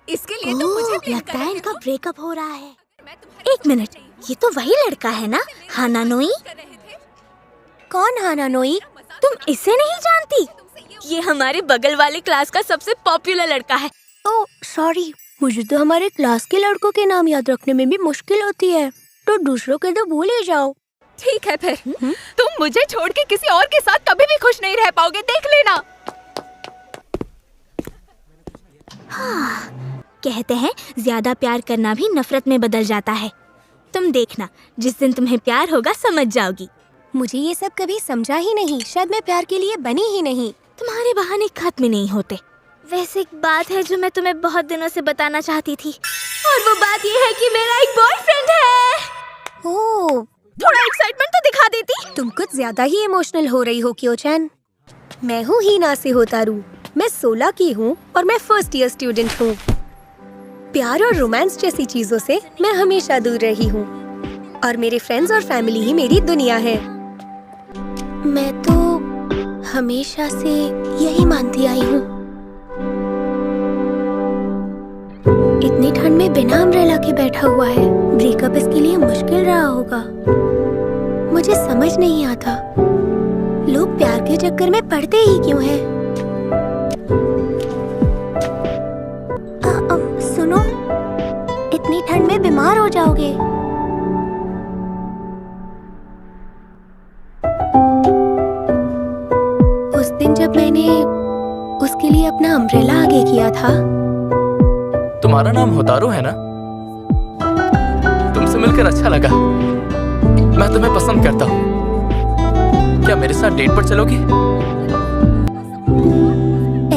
इसके लिए तो मुझे भी लगता है इनका ब्रेकअप हो रहा है। एक मिनट, ये तो वही लड़का है ना, हानानोई? कौन हानानोई? तुम इसे नहीं जानती? ये हमारे बगल वाले क्लास का सबसे पॉपुलर लड़का है। ओह सॉरी, मुझे तो हमारे क्लास के लड़कों के नाम याद रखने में भी मुश्किल होती है, तो दूसरों के तो भूल ही जाओ। ठीक है फिर। तुम मुझे छोड़ के किसी और के साथ कभी भी खुश नहीं रह पाओगे, देख लेना। कहते हैं ज्यादा प्यार करना भी नफरत में बदल जाता है। तुम देखना, जिस दिन तुम्हें प्यार होगा समझ जाओगी। मुझे ये सब कभी समझा ही नहीं, शायद मैं प्यार के लिए बनी ही नहीं। तुम्हारे बहाने खत्म नहीं होते। वैसे एक बात है जो मैं तुम्हें बहुत दिनों से बताना चाहती थी, और वो बात ये है कि मेरा एक बॉयफ्रेंड है। ओह, थोड़ा एक्साइटमेंट तो दिखा देती। तुम कुछ ज्यादा ही इमोशनल हो रही हो क्यों-चैन। मैं हूँ हीना से होतारू। मैं 16 की हूँ और मैं फर्स्ट ईयर स्टूडेंट हूँ। प्यार और रोमांस जैसी चीजों से मैं हमेशा दूर रही हूँ, और मेरे फ्रेंड्स और फैमिली ही मेरी दुनिया है। मैं तो हमेशा से यही मानती आई हूँ। इतनी ठंड में बिना अम्ब्रेला के बैठा हुआ है, ब्रेकअप इसके लिए मुश्किल रहा होगा। मुझे समझ नहीं आता, लोग प्यार के चक्कर में पड़ते ही क्यों हैं? सुनो, इतनी ठंड में बीमार हो जाओगे। उस दिन जब मैंने उसके लिए अपना अम्ब्रेला आगे किया था। तुम्हारा नाम होतारू है ना? तुमसे मिलकर अच्छा लगा। मैं तुम्हें पसंद करता हूँ। क्या मेरे साथ डेट पर चलोगी?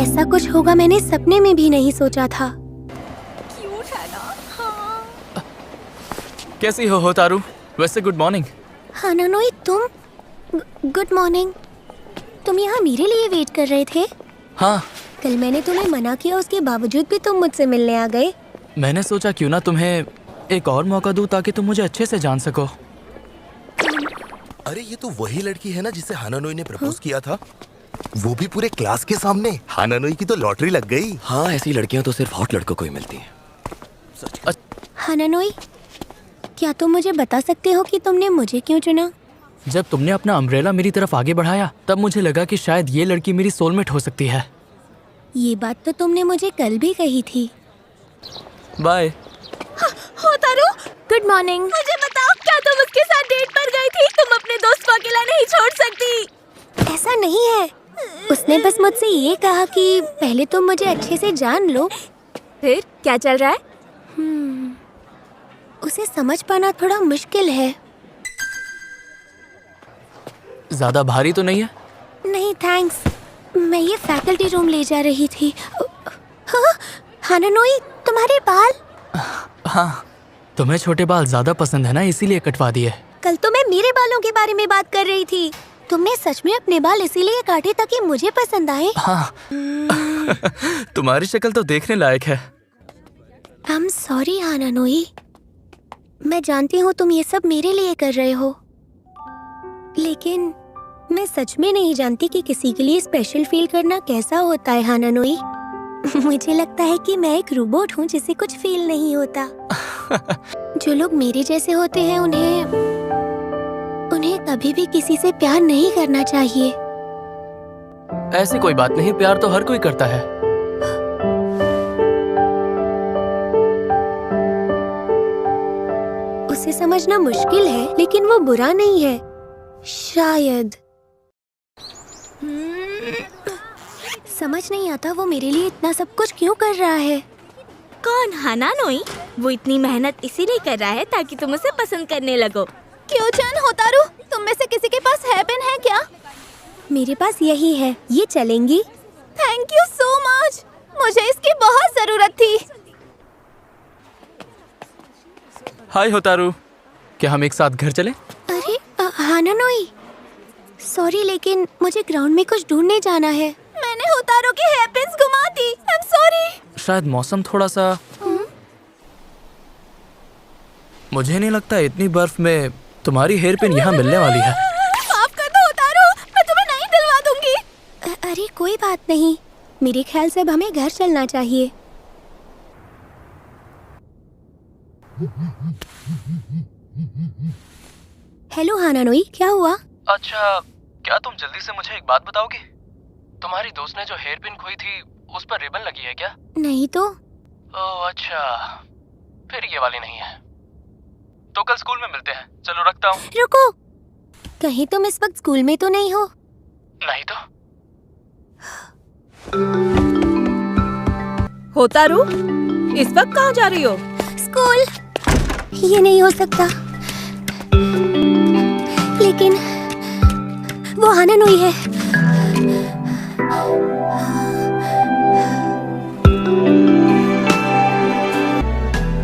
ऐसा कुछ होगा मैंने सपने में भी नहीं सोचा था। क्यूट है ना? हाँ। कैसी हो होतारू? वैसे गुड मॉर्निंग। हानानोई, तुम? Good morning. तुम यहाँ मेरे लिए वेट कर रहे थे? हाँ। कल मैंने तुम्हें मना किया, उसके बावजूद भी तुम मुझसे मिलने आ गए। मैंने सोचा क्यों ना तुम्हें एक और मौका दूं ताकि तुम मुझे अच्छे से जान सको। अरे ये तो वही लड़की है ना जिसे हानानोई ने प्रपोज किया था, वो भी पूरे क्लास के सामने। हानानोई की तो लॉटरी लग गई। हाँ, ऐसी लड़कियां तो सिर्फ हॉट लड़कों को ही मिलती हैं। हानानोई, क्या तुम मुझे बता सकते हो कि तुमने मुझे क्यों चुना? जब तुमने अपना अम्ब्रेला मेरी तरफ आगे बढ़ाया तब मुझे लगा कि शायद ये लड़की मेरी सोलमेट हो सकती है। ये बात तो तुमने मुझे कल भी कही थी। बाय। होतारू, good morning. मुझे बताओ, क्या तुम उसके साथ डेट पर गई थी? तुम अपने दोस्त को अकेला नहीं छोड़ सकती। ऐसा नहीं है, उसने बस मुझसे ये कहा कि पहले तुम मुझे अच्छे से जान लो। फिर क्या चल रहा है? उसे समझ पाना थोड़ा मुश्किल है। ज्यादा भारी तो नहीं है? नहीं थैंक्स, मैं ये फैकल्टी रूम ले जा रही थी। हाँ, हानानोई, तुम्हारे बाल? हाँ, तुम्हें छोटे बाल ज्यादा पसंद है ना, इसीलिए कटवा दिए। कल तो मैं मेरे बालों के बारे में बात कर रही थी। तुमने सच में अपने बाल इसीलिए काटे ताकि मुझे पसंद आए? हाँ। तुम्हारी शक्ल तो देखने लायक है। आई एम सॉरी हानानोई, मैं जानती हूँ तुम ये सब मेरे लिए कर रहे हो, लेकिन मैं सच में नहीं जानती कि किसी के लिए स्पेशल फील करना कैसा होता है हानानोई। मुझे लगता है कि मैं एक रोबोट हूँ जिसे कुछ फील नहीं होता। जो लोग मेरे जैसे होते हैं उन्हें कभी भी किसी से प्यार नहीं करना चाहिए। ऐसी कोई बात नहीं, प्यार तो हर कोई करता है। उसे समझना मुश्किल है, लेकिन वो बुरा नहीं है, शायद। समझ नहीं आता वो मेरे लिए इतना सब कुछ क्यों कर रहा है। कौन? हानानोई? वो इतनी मेहनत इसीलिए कर रहा है ताकि तुम उसे पसंद करने लगो। क्यों-चैन, होतारू, तुम में से किसी के पास हेयर पिन है क्या? मेरे पास यही है, ये चलेंगी? थैंक यू सो मच, मुझे इसकी बहुत जरूरत थी। हाय होतारू, क्या हम एक साथ घर चले? अरे हानानोई, सॉरी लेकिन मुझे ग्राउंड में कुछ ढूंढने जाना है। मैंने होतारू की हेयर पिन्स घुमा दी। I am sorry. शायद मौसम थोड़ा सा। मुझे नहीं लगता इतनी बर्फ में तुम्हारी हेयर पिन यहाँ मिलने वाली है। माफ कर दो होतारू, मैं तुम्हें नहीं दिलवा दूंगी। अरे कोई बात नहीं, मेरे ख्याल से अब हमें घर चलना चाहिए। हेलो हानानोई, क्या हुआ? अच्छा, क्या तुम जल्दी से मुझे एक बात बताओगी? तुम्हारी दोस्त ने जो हेयर पिन खोई थी उस पर रिबन लगी है क्या? नहीं तो। ओह अच्छा, फिर ये वाली नहीं है। तो कल स्कूल में मिलते हैं। चलो रखता हूँ। रुको, कहीं तुम इस वक्त स्कूल में तो नहीं हो? नहीं तो। होतारू, इस वक्त कहाँ जा रही हो? स्कूल। ये नहीं हो सकता। लेकिन वो हानानोई है।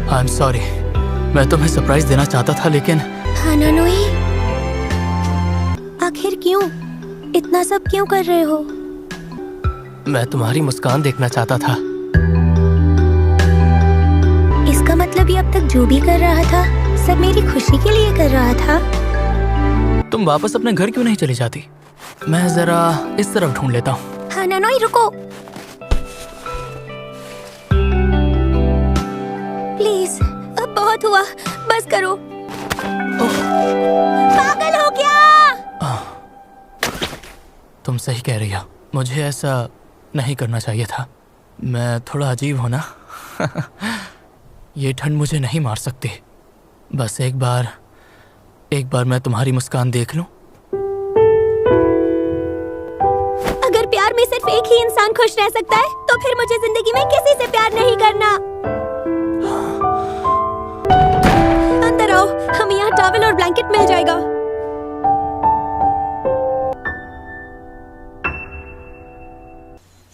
आई एम सॉरी, मैं तुम्हें सरप्राइज देना चाहता था लेकिन हानानोई, आखिर क्यों? इतना सब क्यों कर रहे हो? मैं तुम्हारी मुस्कान देखना चाहता था। इसका मतलब ये अब तक जो भी कर रहा था सब मेरी खुशी के लिए कर रहा था। तुम वापस अपने घर क्यों नहीं चली जाती? मैं जरा इस तरफ ढूंढ लेता हूँ। हानानोई रुको, प्लीज, अब बहुत हुआ, बस करो। पागल हो क्या? तुम सही कह रही हो, मुझे ऐसा नहीं करना चाहिए था। मैं थोड़ा अजीब हूं ना। ये ठंड मुझे नहीं मार सकती। बस एक बार मैं तुम्हारी मुस्कान देख लूं। अगर प्यार में सिर्फ एक ही इंसान खुश रह सकता है तो फिर मुझे जिंदगी में किसी से प्यार नहीं करना। अंदर आओ, हमें यहाँ टॉवल और ब्लैंकेट मिल जाएगा।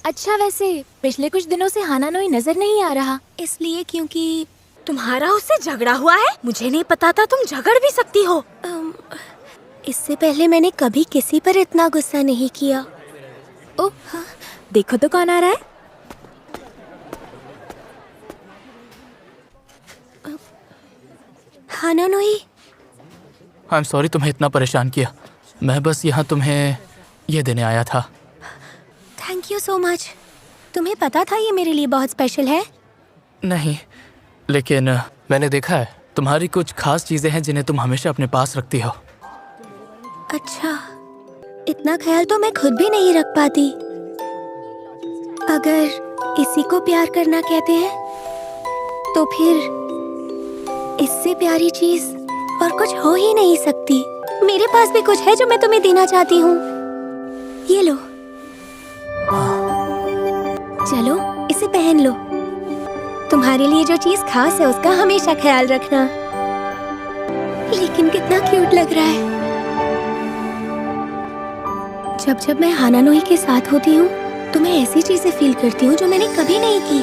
अच्छा, वैसे पिछले कुछ दिनों से हानानोई नजर नहीं आ रहा। इसलिए क्योंकि तुम्हारा उससे झगड़ा हुआ है? मुझे नहीं पता था तुम झगड़ भी सकती हो। इससे पहले मैंने कभी किसी पर इतना गुस्सा नहीं किया। ओह हाँ, देखो तो कौन आ रहा है। हानानोई। आई एम सॉरी तुम्हें इतना परेशान किया। मैं बस यहाँ तुम्हें ये देने आया था। Thank you so much. तुम्हें पता था ये मेरे लिए बहुत स्पेशल है? नहीं, लेकिन मैंने देखा है तुम्हारी कुछ खास चीजें हैं जिन्हें तुम हमेशा अपने पास रखती हो। अच्छा, इतना ख्याल तो मैं खुद भी नहीं रख पाती। अगर इसी को प्यार करना कहते हैं तो फिर इससे प्यारी चीज और कुछ हो ही नहीं सकती। मेरे पास भी कुछ है जो मैं तुम्हें देना चाहती हूँ। ये लो, चलो इसे पहन लो। तुम्हारे लिए जो चीज खास है उसका हमेशा ख्याल रखना। लेकिन कितना क्यूट लग रहा है। जब जब मैं हानानोई के साथ होती हूँ तो मैं ऐसी चीजें फील करती हूँ जो मैंने कभी नहीं की।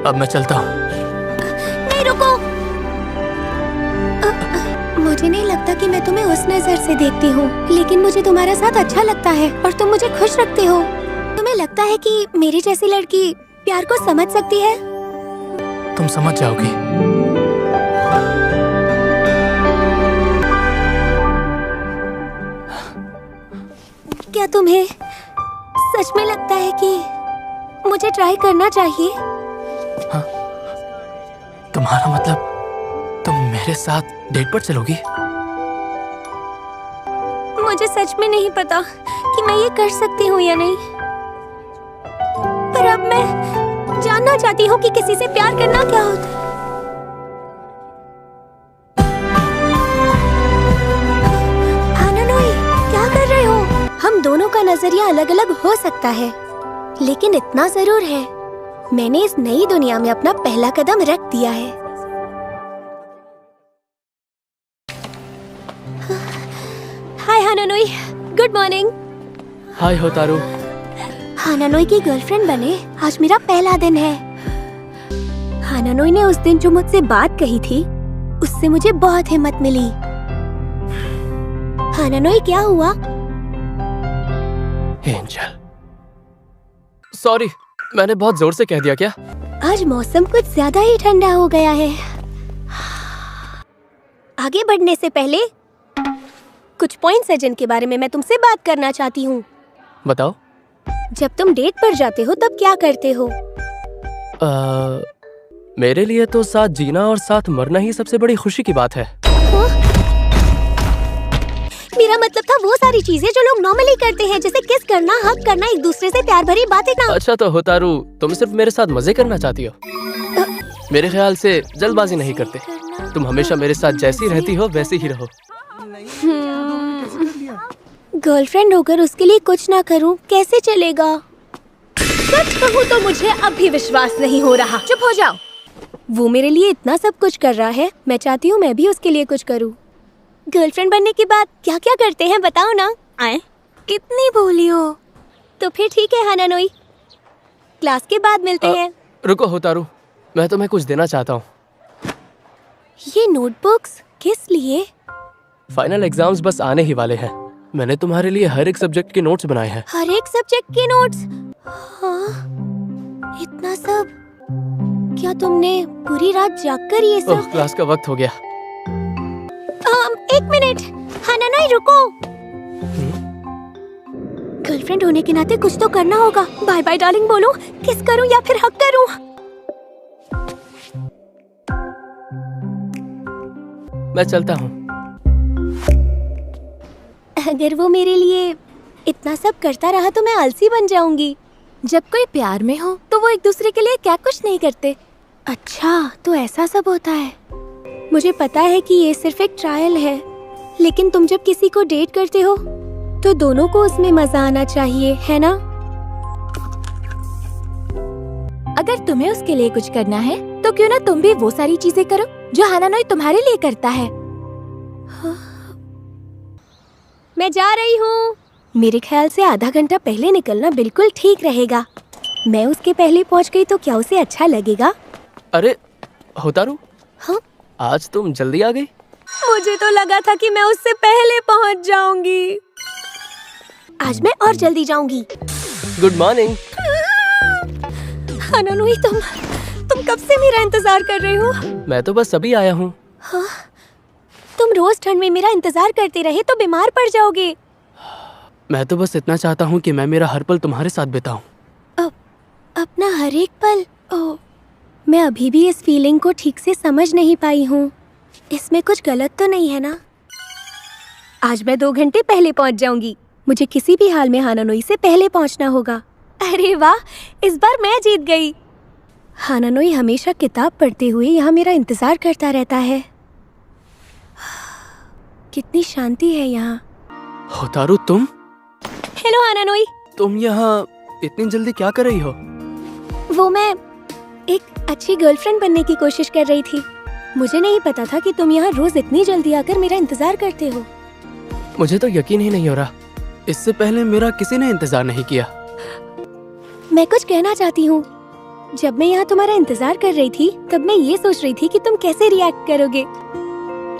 अब मैं चलता हूँ। नहीं रुको, मुझे नहीं लगता कि मैं तुम्हें उस नजर से देखती हूँ, लेकिन मुझे तुम्हारा साथ अच्छा लगता है और तुम मुझे खुश रखते हो। तुम्हें लगता है कि मेरी जैसी लड़की प्यार को समझ सकती है? तुम समझ जाओगी। क्या तुम्हें सच में लगता है कि मुझे ट्राई करना चाहिए? हाँ, तुम्हारा मतलब तुम मेरे साथ डेट पर चलोगी? मुझे सच में नहीं पता कि मैं ये कर सकती हूँ या नहीं, पर अब मैं जानना चाहती हूँ कि किसी से प्यार करना क्या होता है। हानानोई, क्या कर रहे हो? हम दोनों का नजरिया अलग अलग हो सकता है, लेकिन इतना जरूर है, मैंने इस नई दुनिया में अपना पहला कदम रख दिया है। हाय हानानोई, गुड मॉर्निंग। हाय होतारू। हानानोई की गर्लफ्रेंड बने आज मेरा पहला दिन है। हानानोई ने उस दिन जो मुझसे बात कही थी उससे मुझे बहुत हिम्मत मिली। हानानोई, क्या हुआ? एंजल, सॉरी, मैंने बहुत जोर से कह दिया क्या? आज मौसम कुछ ज्यादा ही ठंडा हो गया है। आगे बढ़ने से पहले कुछ पॉइंट्स हैं जिनके बारे में मैं तुमसे बात करना चाहती हूँ। बताओ। जब तुम डेट पर जाते हो तब क्या करते हो? मेरे लिए तो साथ जीना और साथ मरना ही सबसे बड़ी खुशी की बात है। मेरा मतलब था वो सारी चीजें जो लोग नॉर्मली करते हैं, जैसे किस करना, हग करना, एक दूसरे से प्यार भरी बातें करना। अच्छा तो होतारू, तुम सिर्फ मेरे साथ मजे करना चाहती हो? मेरे ख्याल से जल्दबाजी नहीं करते। तुम हमेशा मेरे साथ जैसी रहती हो वैसी ही रहो। गर्लफ्रेंड होकर उसके लिए कुछ ना करूं, कैसे चलेगा? सच कहूं तो मुझे अब भी विश्वास नहीं हो रहा। चुप हो जाओ। वो मेरे लिए इतना सब कुछ कर रहा है, मैं चाहती हूँ मैं भी उसके लिए कुछ करूँ। गर्लफ्रेंड बनने के बाद क्या क्या करते हैं बताओ ना। आए, कितनी भोली हो। तो फिर ठीक है हानानोई, क्लास के बाद मिलते हैं। रुको होतारू, मैं तुम्हें कुछ देना चाहता हूँ। ये नोटबुक्स किस लिए? फाइनल एग्जाम्स बस आने ही वाले हैं। मैंने तुम्हारे लिए हर एक सब्जेक्ट के नोट्स बनाए हैं। हर एक सब्जेक्ट के नोट्स? हाँ, इतना सब? क्या तुमने पूरी रात जागकर ये ओह, सब? क्लास का वक्त हो गया। एक मिनट, हानानोई रुको। गर्लफ्रेंड होने के नाते कुछ तो करना होगा। बाय बाय डार्लिंग बोलूं, किस करूं या फिर हक करूं? मैं चलता हूँ। अगर वो मेरे लिए इतना सब करता रहा तो मैं आलसी बन जाऊंगी। जब कोई प्यार में हो तो वो एक दूसरे के लिए क्या कुछ नहीं करते। अच्छा, तो ऐसा सब होता है। मुझे पता है कि ये सिर्फ एक ट्रायल है, लेकिन तुम जब किसी को डेट करते हो तो दोनों को उसमें मजा आना चाहिए, है ना? अगर तुम्हें उसके लिए कुछ करना है तो क्यों ना तुम भी वो सारी चीजें करो जो हानानोई तुम्हारे लिए करता है। मैं जा रही हूँ। मेरे ख्याल से आधा घंटा पहले निकलना बिल्कुल ठीक रहेगा। मैं उसके पहले पहुँच गई तो क्या उसे अच्छा लगेगा? अरे होतारू, हाँ? आज तुम जल्दी आ गई। मुझे तो लगा था कि मैं उससे पहले पहुँच जाऊंगी। आज मैं और जल्दी जाऊंगी। Good morning. हानानोई, तुम कब से मेरा इंतजार कर रहे हो? मैं तो बस अभी आया हूँ। हाँ? तुम रोज ठंड में मेरा इंतजार करते रहे तो बीमार पड़ जाओगे। मैं तो बस इतना चाहता हूँ कि मैं मेरा हर पल तुम्हारे साथ बिताऊं। अपना हर एक पल? ओह, मैं अभी भी इस फीलिंग को ठीक से समझ नहीं पाई हूँ। इसमें कुछ गलत तो नहीं है ना? आज मैं 2 घंटे पहले पहुँच जाऊंगी। मुझे किसी भी हाल में हानानोई से पहले पहुँचना होगा। अरे वाह, इस बार मैं जीत गई। हानानोई हमेशा किताब पढ़ते हुए यहाँ मेरा इंतजार करता रहता है। कितनी शांति है यहाँ। होतारू, तुम? हेलो हानानोई। तुम यहाँ इतनी जल्दी क्या कर रही हो? वो मैं एक अच्छी गर्लफ्रेंड बनने की कोशिश कर रही थी। मुझे नहीं पता था कि तुम यहाँ रोज इतनी जल्दी आकर मेरा इंतजार करते हो। मुझे तो यकीन ही नहीं हो रहा। इससे पहले मेरा किसी ने इंतजार नहीं किया। मैं कुछ कहना चाहती हूँ। जब मैं यहाँ तुम्हारा इंतजार कर रही थी तब मैं ये सोच रही थी कि तुम कैसे रिएक्ट करोगे,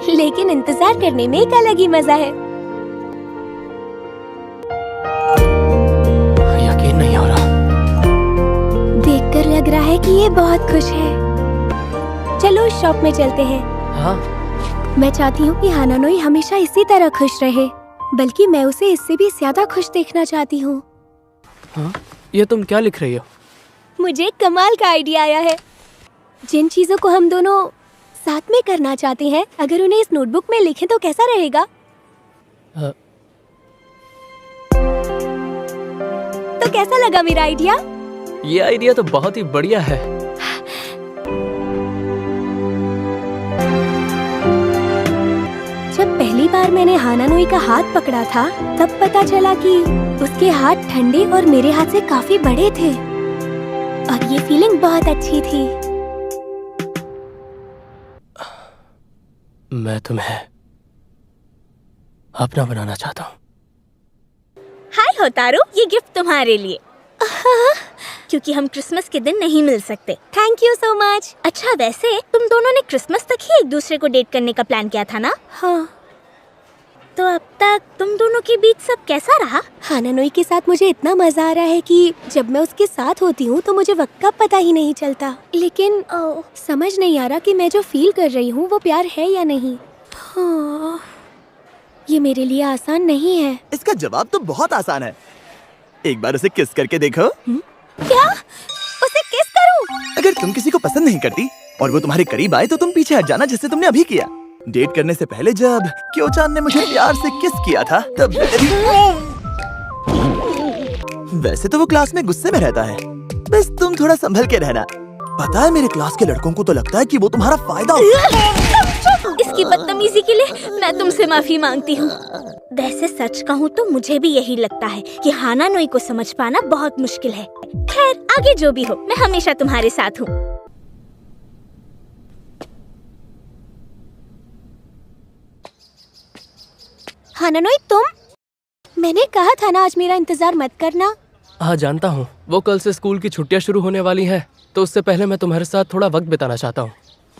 लेकिन इंतजार करने में एक अलग ही मजा है। यकीन नहीं हो रहा। देखकर लग रहा है कि ये बहुत खुश है। चलो इस शॉप में चलते हैं। हाँ? मैं चाहती हूँ कि हानानोई हमेशा इसी तरह खुश रहे, बल्कि मैं उसे इससे भी ज्यादा खुश देखना चाहती हूँ। हाँ? ये तुम क्या लिख रही हो? मुझे एक कमाल का आइडिया आया है। जिन चीजों को हम दोनों साथ में करना चाहते हैं, अगर उन्हें इस नोटबुक में लिखें तो कैसा रहेगा? तो कैसा लगा मेरा आइडिया? ये आइडिया तो बहुत ही बढ़िया है। जब पहली बार मैंने हानानोई का हाथ पकड़ा था तब पता चला कि उसके हाथ ठंडे और मेरे हाथ से काफी बड़े थे, और ये फीलिंग बहुत अच्छी थी। मैं तुम्हें अपना बनाना चाहता हूँ। हाय होतारू, ये गिफ्ट तुम्हारे लिए। क्योंकि हम क्रिसमस के दिन नहीं मिल सकते। Thank you so much. अच्छा, वैसे तुम दोनों ने क्रिसमस तक ही एक दूसरे को डेट करने का प्लान किया था ना? हाँ। तो अब तक तुम दोनों के बीच सब कैसा रहा? हानानोई के साथ मुझे इतना मजा आ रहा है कि जब मैं उसके साथ होती हूँ तो मुझे वक्त का पता ही नहीं चलता। लेकिन समझ नहीं आ रहा कि मैं जो फील कर रही हूँ वो प्यार है या नहीं। हाँ, ये मेरे लिए आसान नहीं है। इसका जवाब तो बहुत आसान है। एक बार उसे किस करके देखो। क्या? उसे किस करूं? अगर तुम किसी को पसंद नहीं करती और वो तुम्हारे करीब आए तो तुम पीछे हट जाना, जैसे तुमने अभी किया। डेट करने से पहले जब क्योचान ने मुझे प्यार से किस किया था तब वैसे तो वो क्लास में गुस्से में रहता है, बस तुम थोड़ा संभल के रहना। पता है मेरे क्लास के लड़कों को तो लगता है कि वो तुम्हारा फायदा इसकी बदतमीजी के लिए मैं तुमसे माफी मांगती हूँ। वैसे सच कहूँ तो मुझे भी यही लगता है कि हानानोई को समझ पाना बहुत मुश्किल है। खैर आगे जो भी हो, मैं हमेशा तुम्हारे साथ हूँ। हानानोई तुम? मैंने कहा था ना आज मेरा इंतजार मत करना। हाँ जानता हूँ, वो कल से स्कूल की छुट्टियाँ शुरू होने वाली हैं, तो उससे पहले मैं तुम्हारे साथ थोड़ा वक्त बिताना चाहता हूँ।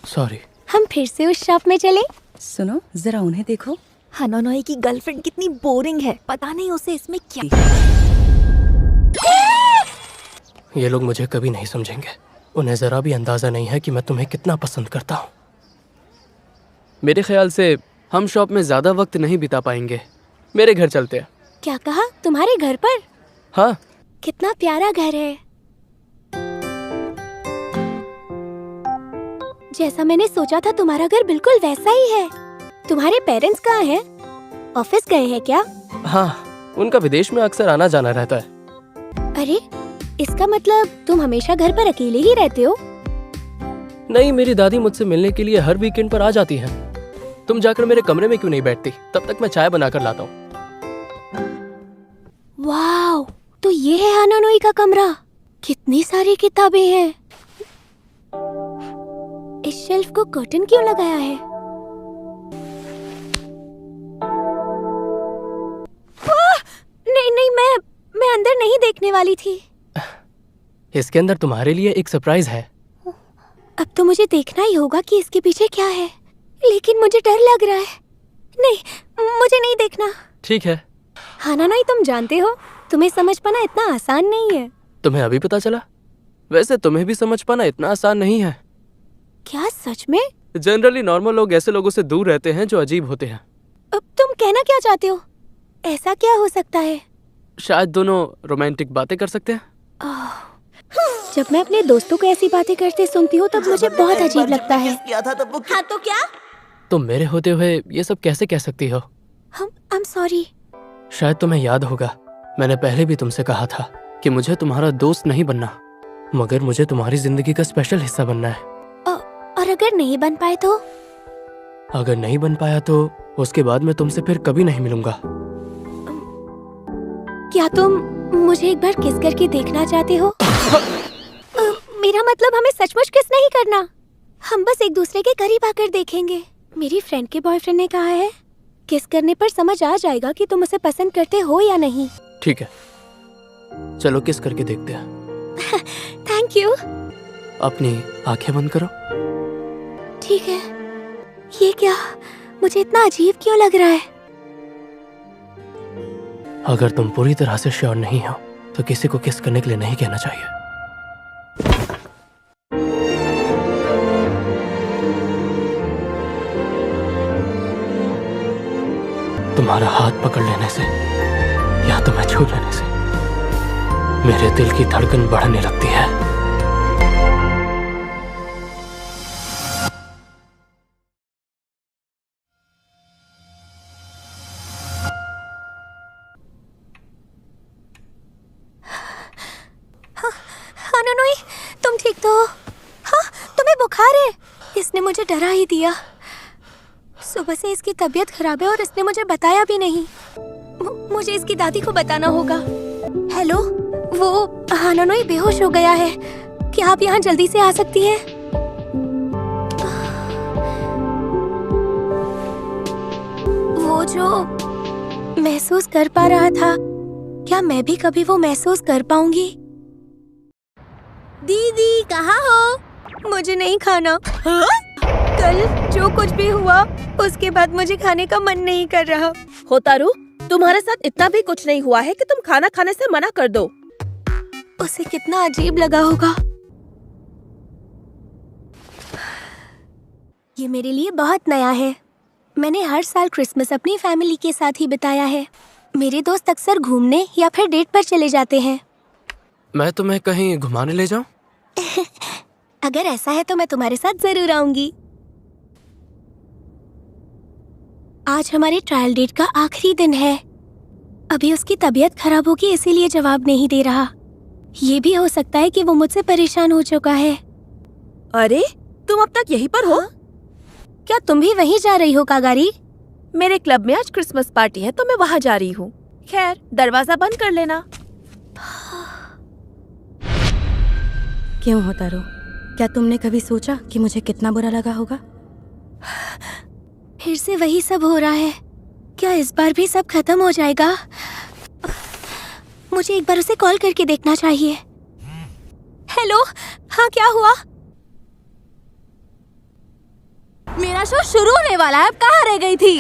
सॉरी। हम फिर से उस शॉप में चले। सुनो जरा उन्हें देखो। हानानोई की गर्लफ्रेंड कितनी बोरिंग है, पता नहीं उसे इसमें क्या। ये लोग मुझे कभी नहीं समझेंगे। उन्हें जरा भी अंदाजा नहीं है कि मैं तुम्हें कितना पसंद करता हूँ। मेरे ख्याल से हम शॉप में ज्यादा वक्त नहीं बिता पाएंगे। मेरे घर चलते हैं। क्या कहा? तुम्हारे घर पर? हाँ। कितना प्यारा घर है। जैसा मैंने सोचा था तुम्हारा घर बिल्कुल वैसा ही है। तुम्हारे पेरेंट्स कहाँ हैं? ऑफिस गए हैं क्या? हाँ, उनका विदेश में अक्सर आना जाना रहता है। अरे इसका मतलब तुम हमेशा घर पर अकेले ही रहते हो? नहीं, मेरी दादी मुझसे मिलने के लिए हर वीकेंड पर आ जाती हैं। तुम जाकर मेरे कमरे में क्यों नहीं बैठती? तब तक मैं चाय बनाकर लाता हूँ। वाओ, तो ये है हानानोई का कमरा। कितनी सारी किताबें हैं। इस शेल्फ को कर्टन क्यों लगाया है? नहीं नहीं, मैं अंदर नहीं देखने वाली थी। इसके अंदर तुम्हारे लिए एक सरप्राइज है। अब तो मुझे देखना ही होगा कि इसके पीछे क्या है, लेकिन मुझे डर लग रहा है। नहीं, मुझे नहीं देखना। ठीक है। हानानोई तुम जानते हो, तुम्हें समझ पाना इतना आसान नहीं है। तुम्हें अभी पता चला? वैसे तुम्हें भी समझ पाना इतना आसान नहीं है। क्या सच में? जनरली नॉर्मल लोग ऐसे लोगों से दूर रहते हैं जो अजीब होते हैं। अब तुम कहना क्या चाहते हो? ऐसा क्या हो सकता है? शायद दोनों रोमांटिक बातें कर सकते हैं। जब मैं अपने दोस्तों को ऐसी बातें करते सुनती हूँ तब मुझे बहुत अजीब लगता है। हाँ तो क्या? तुम मेरे होते हुए ये सब कैसे कह सकती हो? I'm sorry। शायद तुम्हें याद होगा, मैंने पहले भी तुमसे कहा था कि मुझे तुम्हारा दोस्त नहीं बनना, मगर मुझे तुम्हारी जिंदगी का स्पेशल हिस्सा बनना है। और अगर नहीं बन पाए तो? अगर नहीं बन पाया तो उसके बाद मैं तुमसे फिर कभी नहीं मिलूंगा। क्या तुम मुझे एक बार किस करके देखना चाहते हो? मेरा मतलब हमें सचमुच किस नहीं करना, हम बस एक दूसरे के करीब आकर देखेंगे। मेरी फ्रेंड के बॉयफ्रेंड ने कहा है किस करने पर समझ आ जाएगा कि तुम उसे पसंद करते हो या नहीं। ठीक है, चलो किस करके देखते हैं। Thank you. अपनी आंखें बंद करो। ठीक है। ये क्या, मुझे इतना अजीब क्यों लग रहा है? अगर तुम पूरी तरह से श्योर नहीं हो तो किसी को किस करने के लिए नहीं कहना चाहिए। तुम्हारा हाथ पकड़ लेने से या तुम्हें छू लेने से मेरे दिल की धड़कन बढ़ने लगती है। हानानोई, तुम ठीक तो हो? हाँ, तुम्हें बुखार है। इसने मुझे डरा ही दिया। सुबह से इसकी तबीयत खराब है और इसने मुझे बताया भी नहीं। मुझे इसकी दादी को बताना होगा। हेलो, वो हानानोई बेहोश हो गया है। क्या आप यहाँ जल्दी से आ सकती हैं? वो जो महसूस कर पा रहा था, क्या मैं भी कभी वो महसूस कर पाऊंगी? दीदी कहाँ हो? मुझे नहीं खाना। कल जो कुछ भी हुआ उसके बाद मुझे खाने का मन नहीं कर रहा। होतारू, तुम्हारे साथ इतना भी कुछ नहीं हुआ है कि तुम खाना खाने से मना कर दो। उसे कितना अजीब लगा होगा। ये मेरे लिए बहुत नया है। मैंने हर साल क्रिसमस अपनी फैमिली के साथ ही बिताया है। मेरे दोस्त अक्सर घूमने या फिर डेट पर चले जाते हैं। मैं तुम्हें कहीं घुमाने ले जाऊं? अगर ऐसा है तो मैं तुम्हारे साथ जरूर आऊंगी। आज हमारे ट्रायल डेट का आखिरी दिन है। अभी उसकी तबीयत खराब होगी इसीलिए जवाब नहीं दे रहा। ये भी हो सकता है कि वो मुझसे परेशान हो चुका है। अरे तुम अब तक यहीं पर हो? क्या तुम भी वहीं जा रही हो कागारी? मेरे क्लब में आज क्रिसमस पार्टी है तो मैं वहाँ जा रही हूँ। खैर दरवाजा बंद कर लेना। क्यों होतारू? क्या तुमने कभी सोचा कि मुझे कितना बुरा लगा होगा? फिर से वही सब हो रहा है। क्या इस बार भी सब खत्म हो जाएगा? मुझे एक बार उसे कॉल करके देखना चाहिए। हेलो, हाँ क्या हुआ? मेरा शो शुरू होने वाला है, अब कहाँ रह गई थी?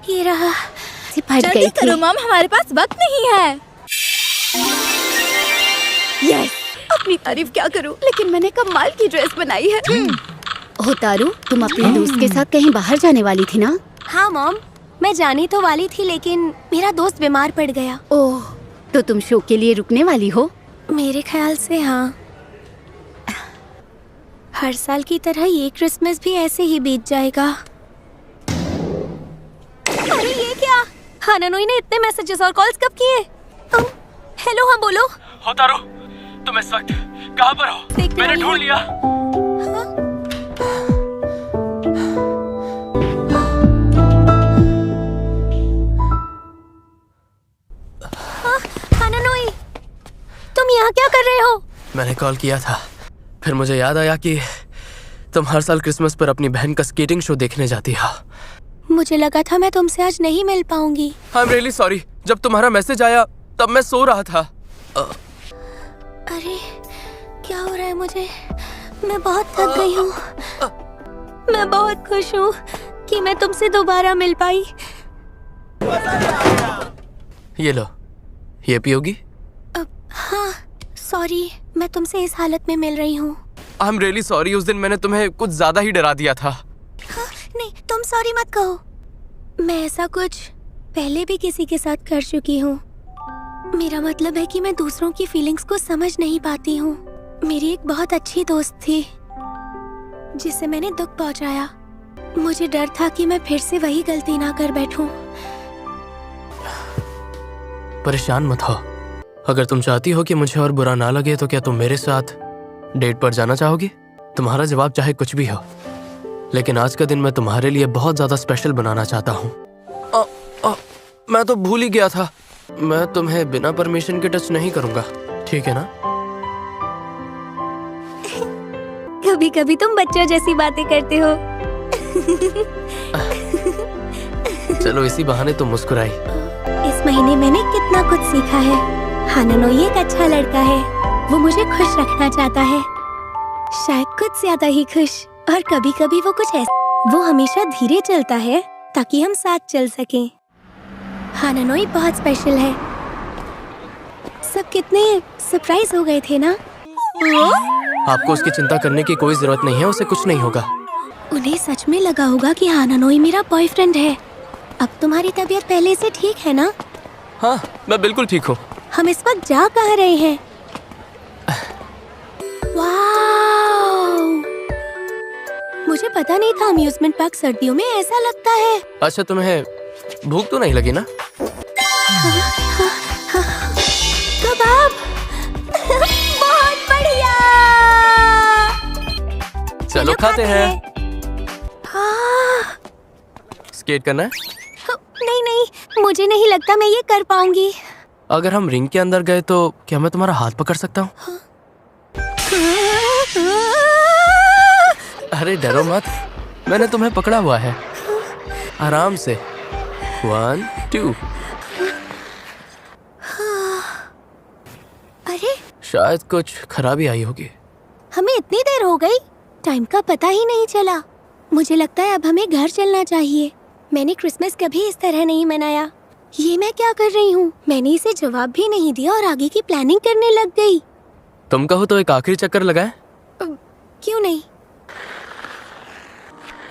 ये रहा। जल्दी करो मम, हमारे पास वक्त नहीं है। यस, अपनी तारीफ क्या करूं, लेकिन मैंने कमाल की ड्रेस बनाई है। होतारू, तुम अपने दोस्त के साथ कहीं बाहर जाने वाली थी ना? हाँ मॉम, मैं जाने तो वाली थी लेकिन मेरा दोस्त बीमार पड़ गया। ओह, तो तुम शो के लिए रुकने वाली हो? मेरे ख्याल से हाँ। हर साल की तरह ये क्रिसमस भी ऐसे ही बीत जाएगा। अरे ये क्या? हानानोई ने इतने मैसेजेस और कॉल्स कब किए? हेलो, हाँ बोलो। होतारू, तुम इस वक्त कहाँ पर हो? मैंने ढूंढ लिया। हानानोई, तुम यहाँ क्या कर रहे हो? मैंने कॉल किया था, फिर मुझे याद आया कि तुम हर साल क्रिसमस पर अपनी बहन का स्केटिंग शो देखने जाती हो। मुझे लगा था मैं तुमसे आज नहीं मिल पाऊंगी। I am really sorry. जब तुम्हारा मैसेज आया तब मैं सो रहा था। अरे क्या हो रहा है मुझे? मैं बहुत थक गई हूँ। मैं बहुत खुश हूँ कि मैं तुमसे दोबारा मिल पाई। ये लो, ये पियोगी? हाँ सॉरी, मैं तुमसे इस हालत में मिल रही हूँ। I am really sorry. उस दिन मैंने तुम्हें कुछ ज्यादा ही डरा दिया था। हाँ, नहीं तुम सॉरी मत कहो। मैं ऐसा कुछ पहले भी किसी के साथ कर चुकी हूँ। मेरा मतलब है कि मैं दूसरों की फीलिंग्स को समझ नहीं पाती हूँ। मेरी एक बहुत अच्छी दोस्त थी जिसे मैंने दुख पहुँचाया। मुझे डर था कि मैं फिर से वही गलती ना कर बैठूं। परेशान मत हो। अगर तुम चाहती हो कि मुझे और बुरा ना लगे तो क्या तुम मेरे साथ डेट पर जाना चाहोगी? तुम्हारा जवाब चाहे कुछ भी हो, लेकिन आज का दिन मैं तुम्हारे लिए बहुत ज्यादा स्पेशल बनाना चाहता हूँ। मैं तो भूल ही गया था। मैं तुम्हें बिना परमिशन के टच नहीं करूंगा, ठीक है ना? कभी कभी तुम बच्चों जैसी बातें करते हो। चलो इसी बहाने तुम मुस्कुराई। इस महीने मैंने कितना कुछ सीखा है। हानानोई एक अच्छा लड़का है। वो मुझे खुश रखना चाहता है, शायद कुछ ज्यादा ही खुश। और कभी कभी वो कुछ ऐसा, वो हमेशा धीरे चलता है ताकि हम साथ चल सकें। हानानोई बहुत स्पेशल है। सब कितने सरप्राइज हो गए थे ना? आपको उसकी चिंता करने की कोई जरूरत नहीं है, उसे कुछ नहीं होगा। उन्हें सच में लगा होगा कि हानानोई मेरा बॉयफ्रेंड है। अब तुम्हारी तबीयत पहले से ठीक है ना? हाँ, मैं बिल्कुल ठीक हूँ। हम इस वक्त जा कहाँ रहे हैं? वाव! मुझे पता नहीं था अम्यूजमेंट पार्क सर्दियों में ऐसा लगता है। अच्छा, तुम्हें भूख तो नहीं लगी ना? कबाब! बहुत बढ़िया! चलो खाते हैं। हाँ। स्केट करना है? नहीं नहीं, मुझे नहीं लगता मैं ये कर पाऊंगी। अगर हम रिंग के अंदर गए तो क्या मैं तुम्हारा हाथ पकड़ सकता हूँ? अरे डरो मत, मैंने तुम्हें पकड़ा हुआ है। आराम से। 1 2। अरे शायद कुछ खराबी आई होगी। हमें इतनी देर हो गई, टाइम का पता ही नहीं चला। मुझे लगता है अब हमें घर चलना चाहिए। मैंने क्रिसमस कभी इस तरह नहीं मनाया। ये मैं क्या कर रही हूँ? मैंने इसे जवाब भी नहीं दिया और आगे की प्लानिंग करने लग गई। तुम कहो तो एक आखिरी चक्कर लगाएं? क्यों नहीं?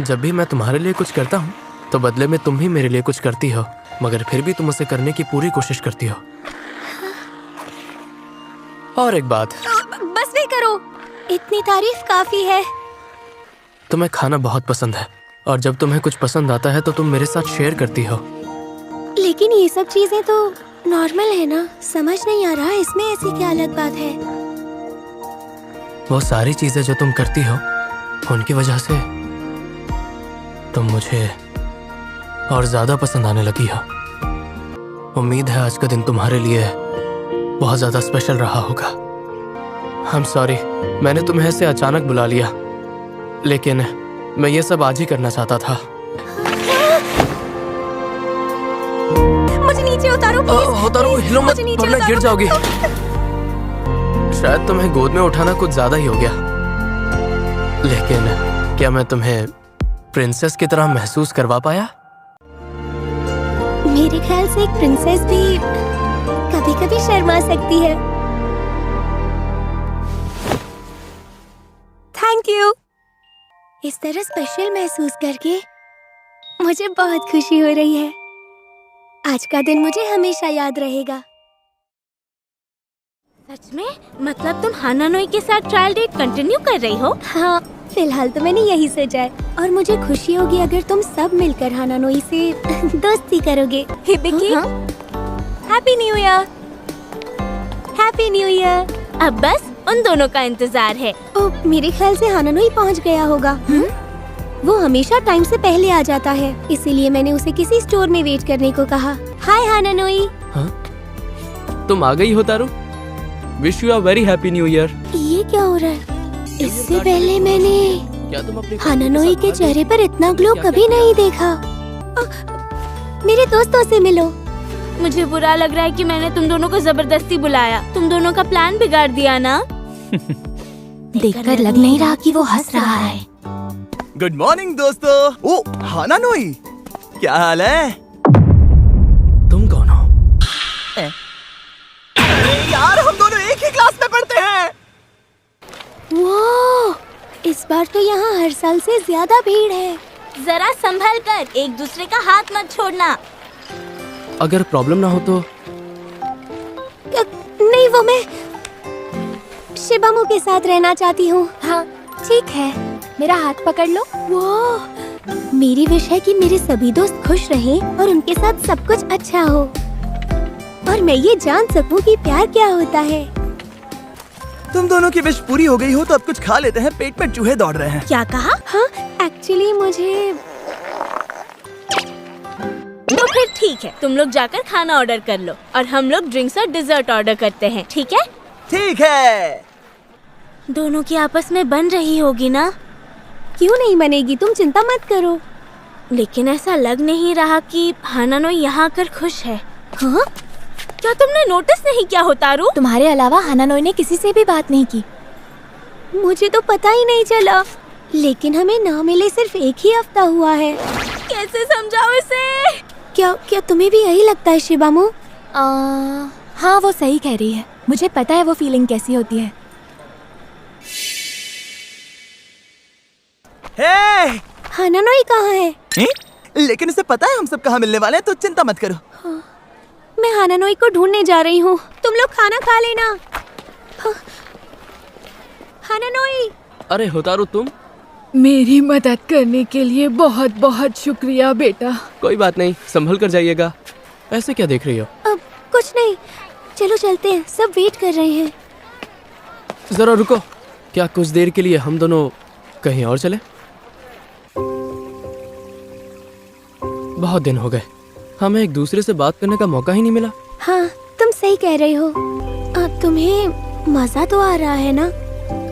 जब भी मैं तुम्हारे लिए कुछ करता हूँ तो बदले में तुम भी मेरे लिए कुछ करती हो। मगर फिर भी तुम उसे करने की पूरी कोशिश करती हो। और एक बात, बस भी करो, इतनी तारीफ काफी है। तुम्हें खाना बहुत पसंद है और जब तुम्हें कुछ पसंद आता है तो तुम मेरे साथ शेयर करती हो। लेकिन ये सब चीजें तो नॉर्मल है ना, समझ नहीं आ रहा इसमें ऐसी क्या अलग बात है। वो सारी चीजें जो तुम करती हो उनकी वजह से तुम मुझे और ज्यादा पसंद आने लगी हो। उम्मीद है आज का दिन तुम्हारे लिए बहुत ज्यादा स्पेशल रहा होगा। आई एम सॉरी, मैंने तुम्हें ऐसे अचानक बुला लिया, लेकिन मैं ये सब आज ही करना चाहता था। मुझे नीचे उतारो प्लीज। उतारो, हिलो मत वरना गिर जाओगी। शायद तुम्हें गोद में उठाना कुछ ज्यादा ही हो गया, लेकिन क्या मैं तुम्हें प्रिंसेस की तरह महसूस करवा पाया? मेरे ख्याल से एक प्रिंसेस भी कभी कभी शर्मा सकती है। Thank you. इस तरह स्पेशल महसूस करके मुझे बहुत खुशी हो रही है। आज का दिन मुझे हमेशा याद रहेगा। सच में? मतलब तुम हानानोई के साथ ट्रायल डेट कंटिन्यू कर रही हो? हाँ, फिलहाल तो मैंने यही सोचा है और मुझे खुशी होगी अगर तुम सब मिलकर हानानोई से दोस्ती करोगे। Hibiki, happy new year. Happy new year. अब बस उन दोनों का इंतजार है। ओह, मेरे ख्याल से हानानोई पहुंच गया होगा। वो हमेशा टाइम से पहले आ जाता है, इसीलिए मैंने उसे किसी स्टोर में वेट करने को कहा। हाय हानानोई। तुम आ गई हो तारू। Wish you a very happy new year. ये क्या हो रहा है? इससे पहले मैंने क्या तुम अपने हानानोई के चेहरे पर इतना ग्लो कभी नहीं देखा। मेरे दोस्तों से मिलो। मुझे बुरा लग रहा है कि मैंने तुम दोनों को जबरदस्ती बुलाया। तुम दोनों का प्लान बिगाड़ दिया ना। देखकर लग नहीं रहा कि वो हंस रहा है। गुड मॉर्निंग दोस्तों। ओ हानानोई, क्या हाल है? तुम कौन हो? अरे यार, हम दोनों एक ही क्लास में पढ़ते हैं। वो इस बार तो यहाँ हर साल से ज्यादा भीड़ है। जरा संभल कर, एक दूसरे का हाथ मत छोड़ना। अगर प्रॉब्लम ना हो तो। नहीं, वो मैं शिबामू के साथ रहना चाहती हूँ। हाँ ठीक है, मेरा हाथ पकड़ लो। वो मेरी विश है कि मेरे सभी दोस्त खुश रहें और उनके साथ सब कुछ अच्छा हो और मैं ये जान सकूं कि प्यार क्या होता है। तुम दोनों की विश पूरी हो गई हो तो अब कुछ खा लेते हैं, पेट में चूहे दौड़ रहे हैं। क्या कहा? हाँ, एक्चुअली मुझे। तो फिर ठीक है, तुम लोग जाकर खाना ऑर्डर कर लो और हम लोग ड्रिंक्स और डिजर्ट ऑर्डर करते हैं, ठीक है? ठीक है। दोनों की आपस में बन रही होगी ना? क्यों नहीं बनेगी, तुम चिंता मत करो। लेकिन ऐसा लग नहीं रहा कि हानानोई यहाँ आकर खुश है। हाँ? क्या तुमने नोटिस नहीं किया हो तारू? तुम्हारे अलावा हानानोई ने किसी से भी बात नहीं की। मुझे तो पता ही नहीं चला। लेकिन हमें ना मिले सिर्फ एक ही हफ्ता हुआ है। कैसे समझाओ इसे? क्या तुम्हें भी यही लगता है शिबामू? हाँ वो सही कह रही है, मुझे पता है वो फीलिंग कैसी होती है। हे! हानानोई कहाँ है? लेकिन उसे पता है हम सब कहाँ मिलने वाले हैं, तो चिंता मत करो। मैं हानानोई को ढूंढने जा रही हूँ, तुम लोग खाना खा लेना। हानानोई। अरे होतारू, तुम? मेरी मदद करने के लिए बहुत बहुत शुक्रिया बेटा। कोई बात नहीं, संभल कर जाइएगा। ऐसे क्या देख रही हो? कुछ नहीं, चलो चलते हैं, सब वेट कर रहे हैं। जरा रुको, क्या कुछ देर के लिए हम दोनों कहीं और चले? बहुत दिन हो गए, हमें एक दूसरे से बात करने का मौका ही नहीं मिला। हाँ, तुम सही कह रहे हो। तुम्हें मजा तो आ रहा है ना?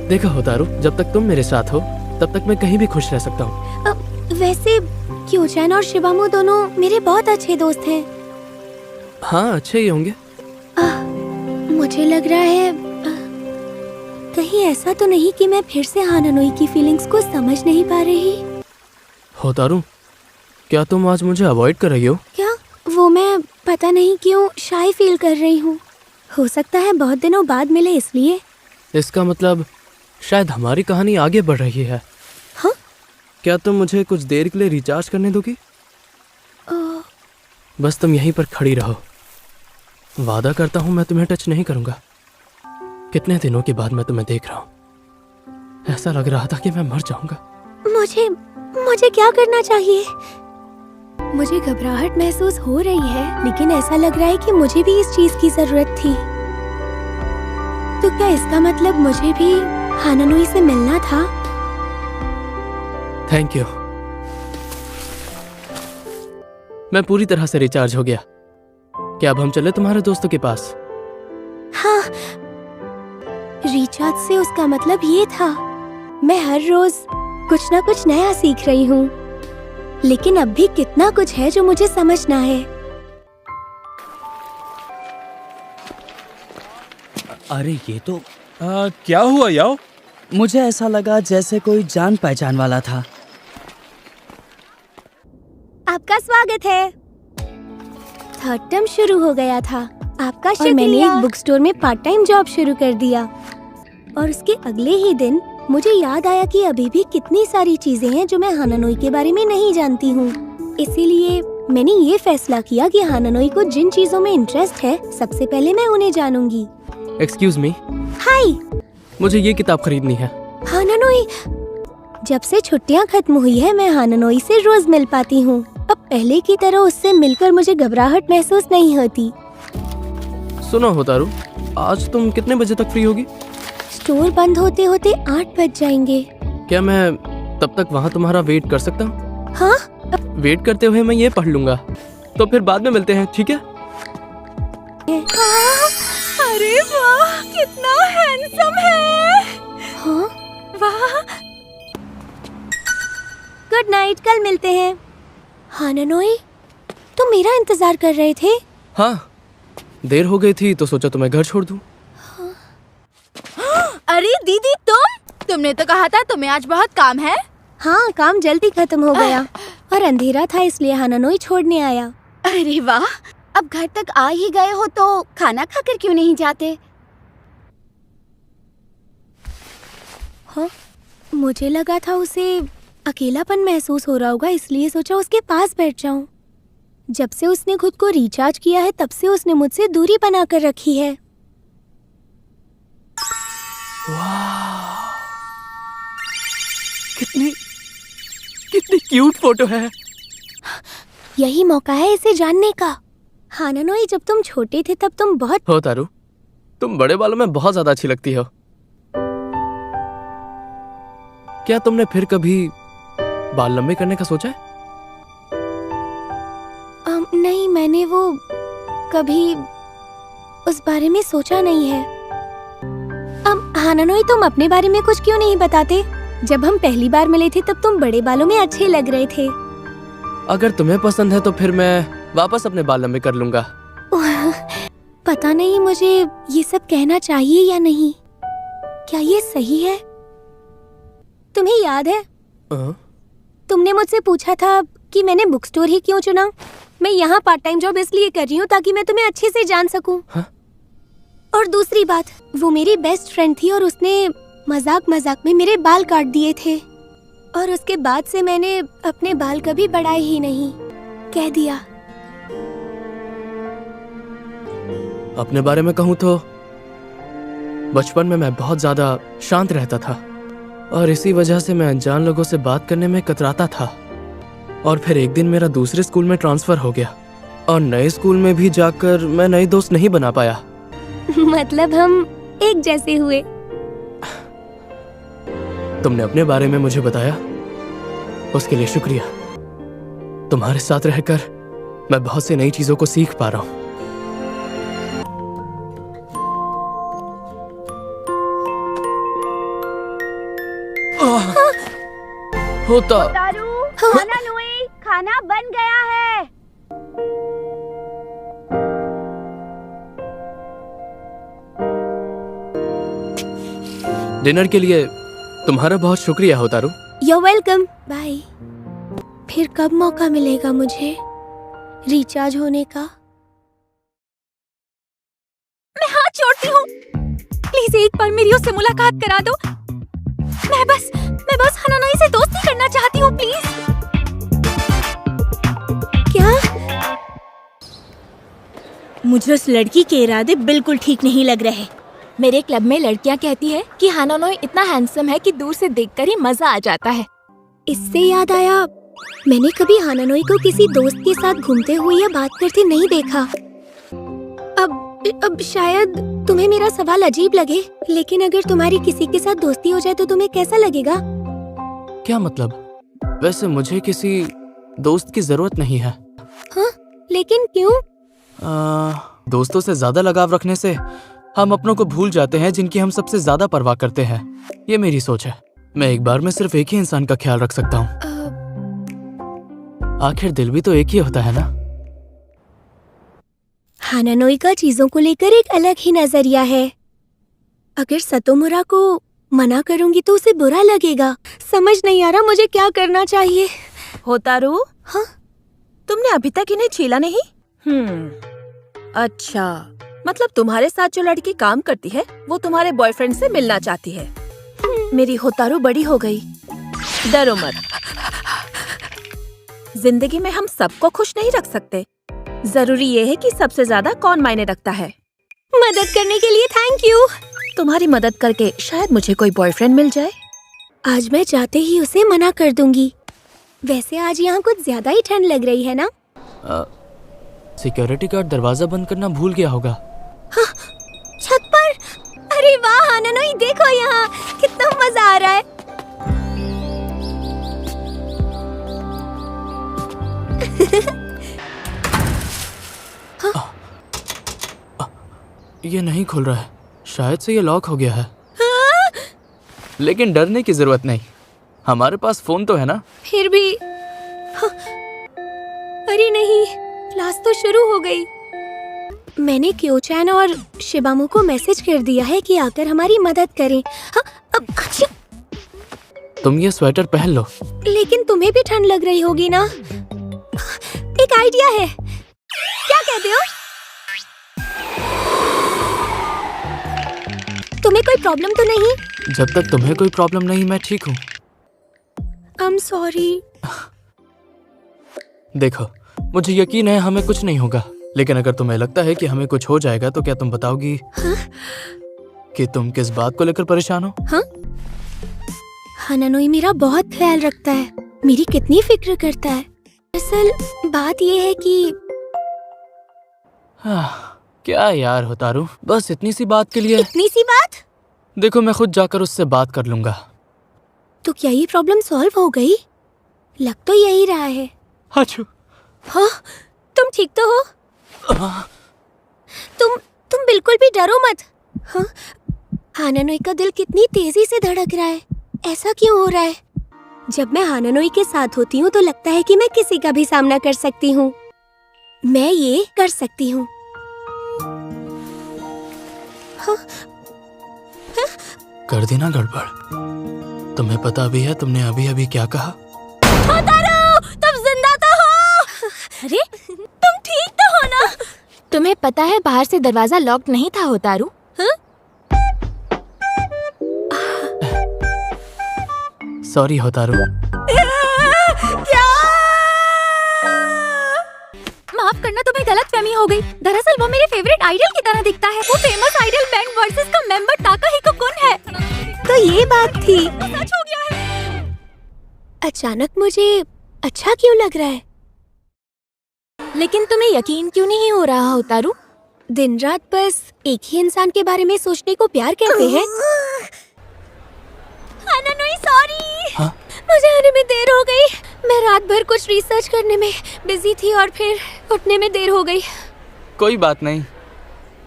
देखो होतारू, जब तक तुम मेरे साथ हो तब तक मैं कहीं भी खुश रह सकता हूँ। वैसे क्योचैन और शिबामू दोनों मेरे बहुत अच्छे दोस्त हैं। हाँ, अच्छे ही होंगे। मुझे लग रहा है कहीं ऐसा तो नहीं कि मैं फिर से हानानोई की फीलिंग्स को समझ नहीं पा रही। होतारू, क्या तुम आज मुझे अवॉइड कर रही हो? क्या? वो मैं पता नहीं क्यों शाय फील कर रही हूँ। हो सकता है बहुत दिनों बाद मिले इसलिए। इसका मतलब शायद हमारी कहानी आगे बढ़ रही है। हाँ? क्या तुम मुझे कुछ देर के लिए रिचार्ज करने दोगी? बस तुम यहीं पर खड़ी रहो। वादा करता हूँ मैं तुम्हें टच नहीं करूँगा। कितने दिनों के बाद मैं तुम्हें देख रहा हूँ। ऐसा लग रहा था कि मैं मर जाऊँगा। मुझे क्या करना चाहिए? मुझे घबराहट महसूस हो रही है, लेकिन ऐसा लग रहा है कि मुझे भी इस चीज की जरूरत थी। तो क्या इसका मतलब मुझे भी हानानोई से मिलना था? Thank you. मैं पूरी तरह से रिचार्ज हो गया। क्या अब हम चले तुम्हारे दोस्तों के पास? हाँ, रिचार्ज से उसका मतलब ये था मैं हर रोज कुछ ना कुछ नया सीख रही हूँ, लेकिन अब भी कितना कुछ है जो मुझे समझना है। अरे ये तो क्या हुआ याओ? मुझे ऐसा लगा जैसे कोई जान पहचान वाला था। आपका स्वागत है। थर्ड टर्म शुरू हो गया था। आपका शुक्रिया। और मैंने एक बुक स्टोर में पार्ट टाइम जॉब शुरू कर दिया, और उसके अगले ही दिन मुझे याद आया कि अभी भी कितनी सारी चीजें हैं जो मैं हानानोई के बारे में नहीं जानती हूँ। इसीलिए मैंने ये फैसला किया कि हानानोई को जिन चीजों में इंटरेस्ट है, सबसे पहले मैं उन्हें जानूंगी। Excuse me. हाय, मुझे ये किताब खरीदनी है। हानानोई। जब से छुट्टियां खत्म हुई है, मैं हानानोई से रोज मिल पाती हूँ। अब पहले की तरह उससे मिलकर मुझे घबराहट महसूस नहीं होती। सुनो होतारू, आज तुम कितने बजे तक फ्री होगी? स्टोर बंद होते होते 8 बज जाएंगे। क्या मैं तब तक वहाँ तुम्हारा वेट कर सकता हूँ? हाँ? वेट करते हुए मैं ये पढ़ लूंगा, तो फिर बाद में मिलते हैं, ठीक है? अरे वाह, कितना हैंडसम है। हाँ? वाह। गुड नाइट, कल मिलते हैं। हानानोई, तुम मेरा इंतजार कर रहे थे? हाँ, देर हो गई थी तो सोचा तुम्हें घर छोड़ दूं। अरे दीदी, तुमने तो कहा था तुम्हें आज बहुत काम है। हाँ, काम जल्दी खत्म हो गया और अंधेरा था, इसलिए हानानोई छोड़ने आया। अरे वाह, अब घर तक आ ही गए हो तो खाना खाकर क्यों नहीं जाते? हाँ, मुझे लगा था उसे अकेलापन महसूस हो रहा होगा, इसलिए सोचा उसके पास बैठ जाऊं। जब से उसने खुद को रिचार्ज किया है, तब से उसने मुझसे दूरी बना कर रखी है। कितनी क्यूट फोटो है। यही मौका है इसे जानने का। हानानोई, जब तुम छोटे थे तब तुम बहुत होतारू, तुम बड़े बालों में बहुत ज्यादा अच्छी लगती हो। क्या तुमने फिर कभी बाल लंबे करने का सोचा है? नहीं, मैंने वो कभी उस बारे में सोचा नहीं है। हानानोई, तुम अपने बारे में कुछ क्यों नहीं बताते? जब हम पहली बार मिले थे तब तुम बड़े बालों में अच्छे लग रहे थे। अगर तुम्हें पसंद है तो फिर मैं वापस अपने बाल लंबे कर लूंगा। पता नहीं मुझे ये सब कहना चाहिए या नहीं। क्या ये सही है? तुम्हें याद है तुमने मुझसे पूछा था कि मैंने बुक स्टोर ही क्यों चुना? मैं यहाँ पार्ट टाइम जॉब इसलिए कर रही हूँ ताकि मैं तुम्हें अच्छे से जान सकूं। और दूसरी बात, वो मेरी बेस्ट फ्रेंड थी और उसने मजाक में मेरे बाल काट दिए थे, और उसके बाद से मैंने अपने बाल कभी बढ़ाए ही नहीं। कह दिया। अपने बारे में कहूँ तो बचपन में मैं बहुत ज्यादा शांत रहता था, और इसी वजह से मैं अनजान लोगों से बात करने में कतराता था। और फिर एक दिन मेरा दूसरे स्कूल में ट्रांसफर हो गया, और नए स्कूल में भी जाकर मैं नए दोस्त नहीं बना पाया। मतलब हम एक जैसे हुए। तुमने अपने बारे में मुझे बताया, उसके लिए शुक्रिया। तुम्हारे साथ रहकर मैं बहुत सी नई चीजों को सीख पा रहा हूँ। होतारू, हानानोई, खाना बन गया है। डिनर के लिए तुम्हारा बहुत शुक्रिया होतारू। You're welcome. बाय। फिर कब मौका मिलेगा मुझे रिचार्ज होने का? मैं हाथ जोड़ती हूँ, प्लीज एक बार मेरी उससे मुलाकात करा दो। मैं बस हानानोई से दोस्ती करना चाहती हूँ, प्लीज। क्या? मुझे उस लड़की के इरादे बिल्कुल ठीक नहीं लग रहे। मेरे क्लब में लड़कियां कहती है कि हानानोई इतना हैंडसम है कि दूर से देखकर ही मजा आ जाता है। इससे याद आया, मैंने कभी हानानोई को किसी दोस्त के साथ घूमते हुए या बात करते नहीं देखा। अब शायद तुम्हें मेरा सवाल अजीब लगे, लेकिन अगर तुम्हारी किसी के साथ दोस्ती हो जाए तो तुम्हें कैसा लगेगा? क्या मतलब? वैसे मुझे किसी दोस्त की जरूरत नहीं है। हाँ, लेकिन क्यों? दोस्तों से ज्यादा लगाव रखने से हम अपनों को भूल जाते हैं जिनकी हम सबसे ज्यादा परवाह करते हैं। ये मेरी सोच है। मैं एक बार में सिर्फ एक ही इंसान का ख्याल रख सकता हूँ। आखिर दिल भी तो एक ही होता है ना। हानानोई का चीजों को लेकर एक अलग ही नजरिया है। अगर सतोमुरा को मना करूंगी तो उसे बुरा लगेगा। समझ नहीं आ रहा मुझे क्या करना चाहिए। होतारू, हाँ? तुमने अभी तक इन्हें छीला नहीं? अच्छा, मतलब तुम्हारे साथ जो लड़की काम करती है वो तुम्हारे बॉयफ्रेंड से मिलना चाहती है। मेरी होतारू बड़ी हो गई। डरो मत, जिंदगी में हम सबको खुश नहीं रख सकते। जरूरी ये है कि सबसे ज्यादा कौन मायने रखता है। मदद करने के लिए थैंक यू। तुम्हारी मदद करके शायद मुझे कोई बॉयफ्रेंड मिल जाए। आज मैं जाते ही उसे मना कर दूंगी। वैसे आज यहाँ कुछ ज्यादा ही ठंड लग रही है ना? सिक्योरिटी गार्ड दरवाजा बंद करना भूल गया होगा। हाँ, छत पर। अरे वाह हानानोई, देखो यहाँ कितना मजा आ रहा है। ये नहीं खुल रहा है। शायद से ये लॉक हो गया है। लेकिन डरने की जरूरत नहीं, हमारे पास फोन तो है ना। फिर भी अरे नहीं, क्लास तो शुरू हो गई। मैंने क्योचैन और शिबामू को मैसेज कर दिया है कि आकर हमारी मदद करें। हाँ, अब तुम ये स्वेटर पहन लो। लेकिन तुम्हें भी ठंड लग रही होगी ना? एक आइडिया है। क्या कहते हो? तुम्हें कोई प्रॉब्लम तो नहीं? जब तक तुम्हें कोई प्रॉब्लम नहीं मैं ठीक हूँ। I'm sorry। देखो, मुझे यकीन है हमें कुछ नहीं होगा, लेकिन अगर तुम्हें लगता है कि हमें कुछ हो जाएगा तो क्या तुम बताओगी? हाँ? कि तुम किस बात को लेकर परेशान हो? हाँ? हानानोई मेरा बहुत ख्याल रखता है, मेरी कितनी फिक्र करता है। असल बात ये है कि क्या यार होतारू, बस इतनी सी बात के लिए। इतनी सी बात? देखो, मैं खुद जाकर उससे बात कर लूंगा। तो क्या ये प्रॉब्लम सॉल्व हो गई? लग तो यही रहा है। हाँ, तुम ठीक तो हो? तुम बिल्कुल भी डरो मत। हाँ? हानानोई का दिल कितनी तेजी से धड़क रहा है। ऐसा क्यों हो रहा है? जब मैं हानानोई के साथ होती हूँ तो लगता है कि मैं किसी का भी सामना कर सकती हूँ। मैं ये कर सकती हूँ। हाँ? हाँ? कर दी ना गड़बड़। तुम्हें पता भी है तुमने अभी अभी क्या कहा? होतारू, तुम जिंदा तो हो? अरे, तुम ठीक तो हो ना? तुम्हें पता है बाहर से दरवाजा लॉक नहीं था होतारू? हाँ? सॉरी होतारू। क्या? माफ करना, तुम्हें गलतफहमी हो गई। दरअसल वो मेरे फेवरेट आइडल की तरह दिखता है। वो फेमस आइडल बैंड वर्सेस का मेंबर ताकाहिको कुन है। तो ये बात थी। सच हो गया है। अचानक मुझे अच्छा क्यों लग रहा है? लेकिन तुम्हें यकीन क्यों नहीं हो रहा होतारू? दिन रात बस एक ही इंसान के बारे में सोचने को प्यार कहते हैं। हानानोई, सॉरी। हाँ? मुझे आने में देर हो गई। मैं रात भर कुछ रिसर्च करने में बिजी थी और फिर उठने में देर हो गई। कोई बात नहीं,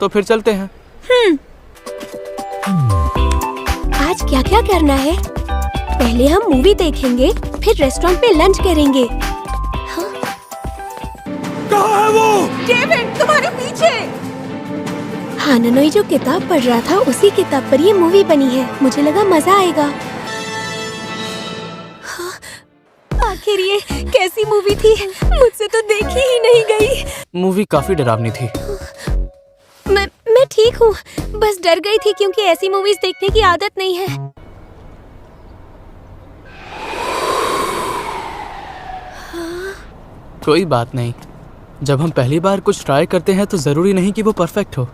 तो फिर चलते हैं। आज क्या क्या करना है? पहले हम मूवी देखेंगे, फिर रेस्टोरेंट पे लंच करेंगे। हाँ? कहाँ है वो? डेविड, तुम्हारे पीछे। हानानोई जो किताब पढ़ रहा था उसी किताब पर ये मूवी बनी है। मुझे लगा मजा आएगा। हाँ? आखिर ये कैसी मूवी थी? मुझसे तो देखी ही नहीं गई। मूवी काफी डरावनी थी। मैं ठीक हूँ, बस डर गई थी क्योंकि ऐसी मूवीज देखने की आदत नहीं है। कोई बात नहीं, जब हम पहली बार कुछ ट्राई करते हैं तो ज़रूरी नहीं कि वो परफेक्ट हो,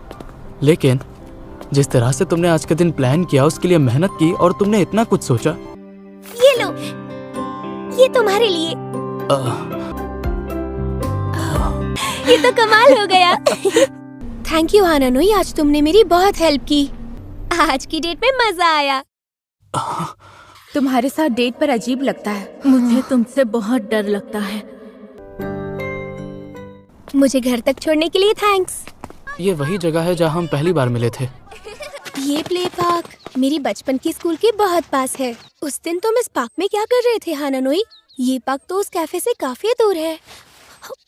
लेकिन जिस तरह से तुमने आज के दिन प्लान किया, उसके लिए मेहनत की और तुमने इतना कुछ सोचा। ये लो, ये तुम्हारे लिए। ये तो कमाल हो गया। थैंक यू हानानोई, आज तुमने मेरी बहुत हेल्प की। आज की डेट में मजा आया। तुम्हारे साथ डेट पर अजीब लगता है। मुझे तुमसे बहुत डर लगता है। मुझे घर तक छोड़ने के लिए थैंक्स। ये वही जगह है जहाँ हम पहली बार मिले थे। ये प्ले पार्क मेरी बचपन की स्कूल के बहुत पास है। उस दिन तुम इस पार्क में क्या कर रहे थे हानानोई? ये पार्क तो उस कैफे से काफी दूर है।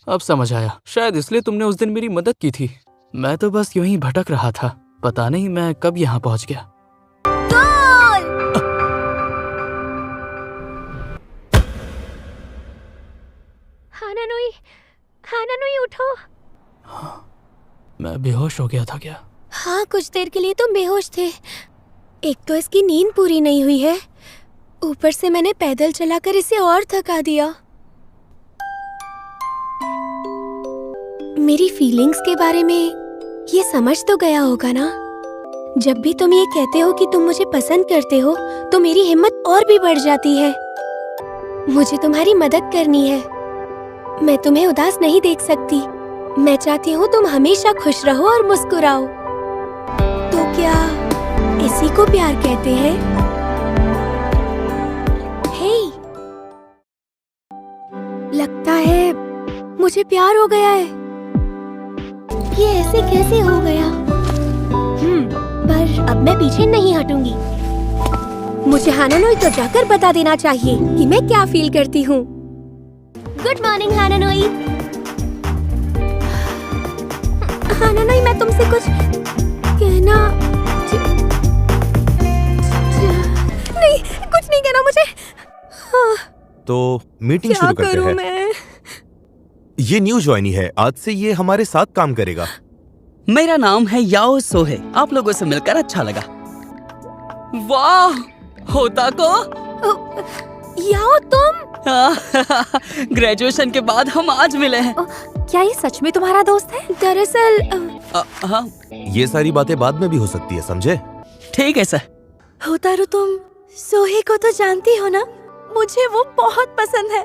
अब समझ आया, शायद इसलिए तुमने उस दिन मेरी मदद की थी। मैं तो बस यूं ही भटक रहा था, पता नहीं मैं कब यहाँ पहुँच गया। हानानोई, हानानोई उठो। मैं बेहोश हो गया था क्या? हाँ, कुछ देर के लिए तुम बेहोश थे। एक तो इसकी नींद पूरी नहीं हुई है, ऊपर से मैंने पैदल चलाकर इसे और थका दिया। मेरी फीलिंग्स के बारे में ये समझ तो गया होगा ना? जब भी तुम ये कहते हो कि तुम मुझे पसंद करते हो तो मेरी हिम्मत और भी बढ़ जाती है। मुझे तुम्हारी मदद करनी है। मैं तुम्हें उदास नहीं देख सकती। मैं चाहती हूँ तुम हमेशा खुश रहो और मुस्कुराओ। तो क्या इसी को प्यार कहते हैं? हे, लगता है मुझे प्यार हो गया है। ये ऐसे कैसे हो गया? पर अब मैं पीछे नहीं हटूंगी। मुझे हानानोई को जाकर बता देना चाहिए कि मैं क्या फील करती हूँ। Good morning हानानोई। हानानोई, मैं तुमसे कुछ कहना नहीं, कुछ नहीं कहना मुझे। तो मीटिंग शुरू करते हैं। मैं? ये न्यू ज्वाइनी है, आज से ये हमारे साथ काम करेगा। मेरा नाम है याओ सोहे। आप लोगों से मिलकर अच्छा लगा। वाह, होता को याओ तुम? ग्रेजुएशन के बाद हम आज मिले हैं। क्या ये सच में तुम्हारा दोस्त है? दरअसल हाँ, ये सारी बातें बाद में भी हो सकती है, समझे? ठीक है सर। होतारू, तुम सोहे को तो जानती हो ना? मुझे वो बहुत पसंद है।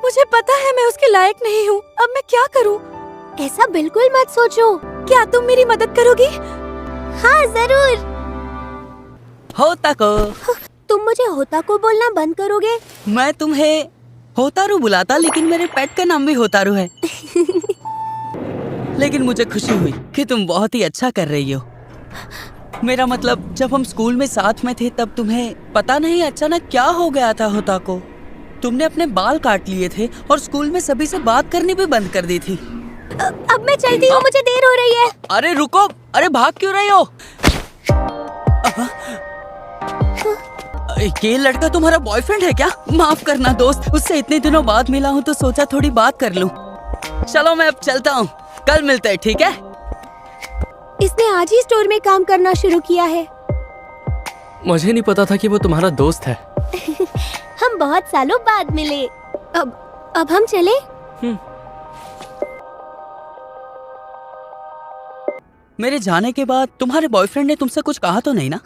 मुझे पता है मैं उसके लायक नहीं हूँ। अब मैं क्या करूँ? ऐसा बिल्कुल मत सोचो। क्या तुम मेरी मदद करोगी? हाँ जरूर। होता को। तुम मुझे होता को बोलना बंद करोगे? मैं तुम्हें होतारू बुलाता, लेकिन मेरे पेट का नाम भी होतारू है। लेकिन मुझे खुशी हुई कि तुम बहुत ही अच्छा कर रही हो। मेरा मतलब, जब हम स्कूल में साथ में थे तब तुम्हें पता नहीं अचानक क्या हो गया था होता को। तुमने अपने बाल काट लिए थे और स्कूल में सभी से बात करनी भी बंद कर दी थी। अब मैं चलती हूँ, मुझे देर हो रही है। अरे रुको, अरे भाग क्यों रही हो? ये लड़का तुम्हारा बॉयफ्रेंड है क्या? माफ करना दोस्त, उससे इतने दिनों बाद मिला हूँ तो सोचा थोड़ी बात कर लूं। चलो मैं अब चलता हूँ, कल मिलते हैं, ठीक है? इसने आज ही स्टोर में काम करना शुरू किया है। मुझे नहीं पता था कि वो तुम्हारा दोस्त है। हम बहुत सालों बाद मिले। अब हम चले? मेरे जाने के बाद तुम्हारे बॉयफ्रेंड ने तुमसे कुछ कहा तो नहीं ना?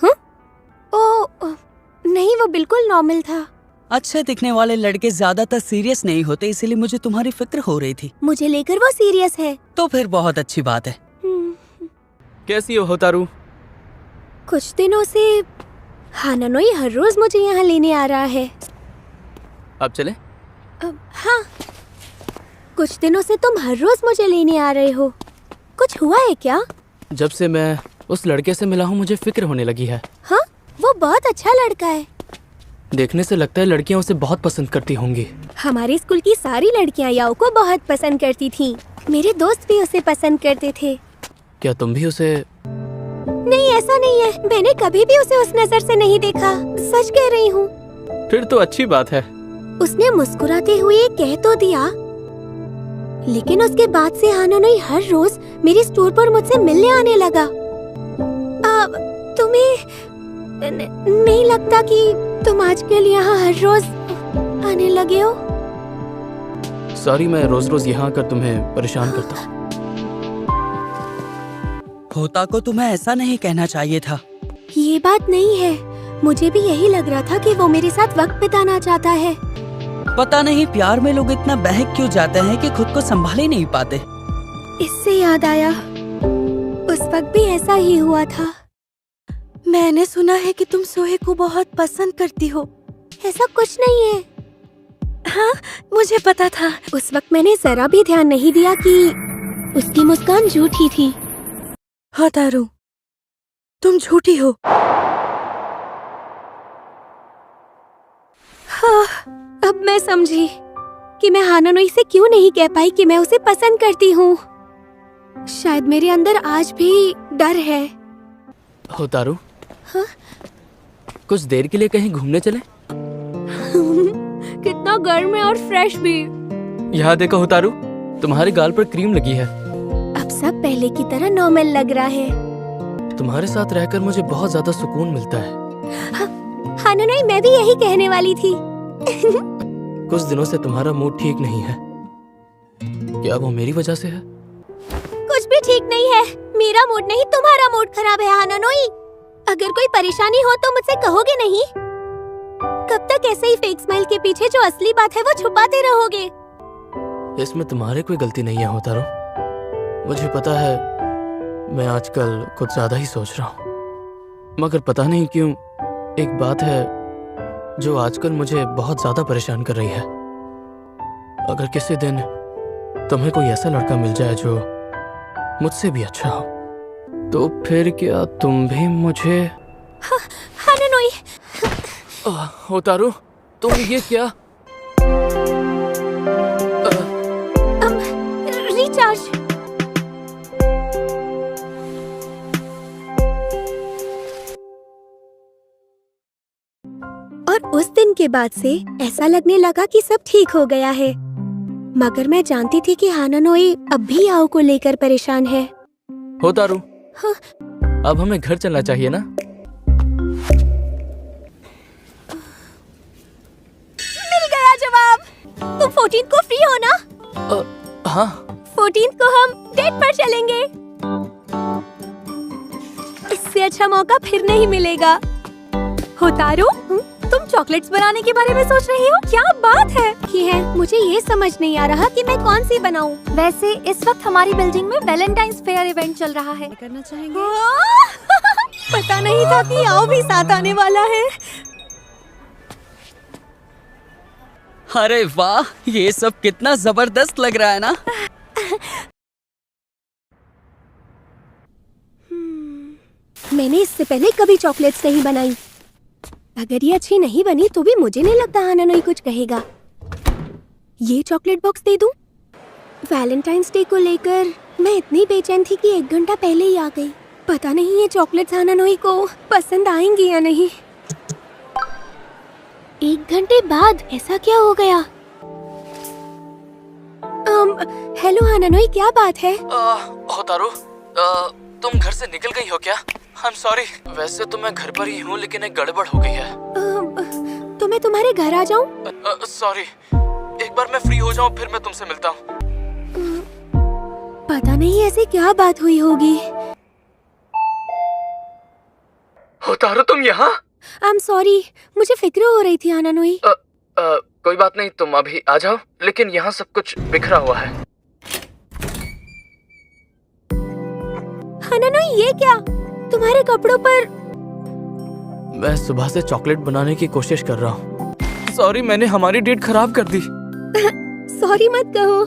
नहीं, वो बिल्कुल नॉर्मल था। अच्छे दिखने वाले लड़के ज्यादातर सीरियस नहीं होते, इसीलिए मुझे तुम्हारी फिक्र हो रही थी। मुझे लेकर वो सीरियस है। तो फिर बहुत अच्छी बात है। कैसी हो होतारू? कुछ दिनों से हानानोई हर रोज मुझे यहाँ लेने आ रहा है। अब चले? हाँ, कुछ दिनों से तुम हर रोज मुझे लेने आ रहे हो। कुछ हुआ है क्या? जब से मैं उस लड़के से मिला हूँ मुझे फिक्र होने लगी है। हाँ, वो बहुत अच्छा लड़का है। देखने से लगता है लड़कियां उसे बहुत पसंद करती होंगी। हमारे स्कूल की सारी लड़कियां याओ को बहुत पसंद करती थीं। मेरे दोस्त भी उसे पसंद करते थे। क्या तुम भी उसे? नहीं, ऐसा नहीं है। मैंने कभी भी उसे उस नजर से नहीं देखा। सच कह रही हूँ। फिर तो अच्छी बात है। उसने मुस्कुराते हुए कह तो दिया, लेकिन उसके बाद से हानानोई हर रोज मेरे स्टोर पर मुझसे मिलने आने लगा। तुम्हें नहीं लगता कि तुम आजकल यहाँ हर रोज आने लगे हो? सॉरी, मैं रोज रोज यहाँ आकर तुम्हें परेशान करता हूँ। होता को तुम्हें ऐसा नहीं कहना चाहिए था। ये बात नहीं है, मुझे भी यही लग रहा था कि वो मेरे साथ वक्त बिताना चाहता है। पता नहीं प्यार में लोग इतना बहक क्यों जाते हैं कि खुद को संभाल ही नहीं पाते। इससे याद आया, उस वक्त भी ऐसा ही हुआ था। मैंने सुना है कि तुम सोहे को बहुत पसंद करती हो। ऐसा कुछ नहीं है। हाँ, मुझे पता था। उस वक्त मैंने जरा भी ध्यान नहीं दिया कि उसकी मुस्कान झूठी थी। होतारू, तुम झूठी हो। हाँ, अब मैं समझी कि मैं हानानोई से क्यों नहीं कह पाई कि मैं उसे पसंद करती हूँ। शायद मेरे अंदर आज भी डर है। होतारू, हाँ? कुछ देर के लिए कहीं घूमने चले? कितना गर्म है और फ्रेश भी। यहाँ देखो होतारू, तुम्हारे गाल पर क्रीम लगी है। अब सब पहले की तरह नॉर्मल लग रहा है। तुम्हारे साथ रहकर मुझे बहुत ज्यादा सुकून मिलता है। हानानोई, मैं भी यही कहने वाली थी। कुछ दिनों से तुम्हारा मूड ठीक नहीं है। क्या वो मेरी वजह से है? कुछ भी ठीक नहीं है। मेरा मूड नहीं, तुम्हारा मूड खराब है हानानोई। अगर कोई परेशानी हो तो मुझसे कहोगे नहीं? कब तक ऐसे ही फेक स्माइल के पीछे जो असली बात है वो छुपाते रहोगे? इसमें तुम्हारी कोई गलती नहीं है होतारू। मुझे पता है मैं आजकल कुछ ज्यादा ही सोच रहा हूँ, मगर पता नहीं क्यों एक बात है जो आजकल मुझे बहुत ज्यादा परेशान कर रही है। अगर किसी दिन तुम्हें कोई ऐसा लड़का मिल जाए जो मुझसे भी अच्छा हो, तो फिर क्या तुम भी मुझे? हानानोई। होतारू, तुम ये क्या? रिचार्ज। और उस दिन के बाद से ऐसा लगने लगा कि सब ठीक हो गया है, मगर मैं जानती थी कि हानानोई अब भी आओ को लेकर परेशान है। होतारू, हाँ? अब हमें घर चलना चाहिए ना? मिल गया जवाब। तुम 14 को फ्री हो ना? हाँ। 14 को हम डेट पर चलेंगे। इससे अच्छा मौका फिर नहीं मिलेगा। होतारू, तुम चॉकलेट्स बनाने के बारे में सोच रही हो? क्या बात है? मुझे ये समझ नहीं आ रहा कि मैं कौन सी बनाऊं। वैसे इस वक्त हमारी बिल्डिंग में वैलेंटाइंस फेयर इवेंट चल रहा है। करना चाहेंगे? पता नहीं था कि आओ भी साथ आने वाला है। अरे वाह, ये सब कितना जबरदस्त लग रहा है ना? मैंने इससे पहले कभी चॉकलेट्स नहीं बनाई। अगर ये अच्छी नहीं बनी तो भी मुझे नहीं लगता हानानोई कुछ कहेगा। ये चॉकलेट बॉक्स दे दूं? वैलेंटाइंस डे को लेकर मैं इतनी बेचैन थी कि 1 घंटा पहले ही आ गई। पता नहीं ये चॉकलेट्स हानानोई को पसंद आएंगी या नहीं। 1 घंटे बाद ऐसा क्या हो गया? हेलो हानानोई, क्या बात है? होतारू, तुम घर से निकल गई हो क्या? I'm sorry। वैसे तो मैं घर पर ही हूँ, लेकिन एक गड़बड़ हो गई है। तो मैं तुम्हारे घर आ जाऊँ? सॉरी, एक बार मैं फ्री हो जाऊँ फिर मैं तुमसे मिलता हूँ। पता नहीं ऐसी क्या बात हुई होगी। होतारू, तुम यहाँ? I'm sorry, मुझे फिक्र हो रही थी हानानोई। कोई बात नहीं, तुम अभी आ जाओ, लेकिन यहाँ सब कुछ बिखरा हुआ है। हानानोई, ये क्या? तुम्हारे कपड़ों पर? मैं सुबह से चॉकलेट बनाने की कोशिश कर रहा हूँ। सॉरी, मैंने हमारी डेट खराब कर दी। सॉरी मत कहो।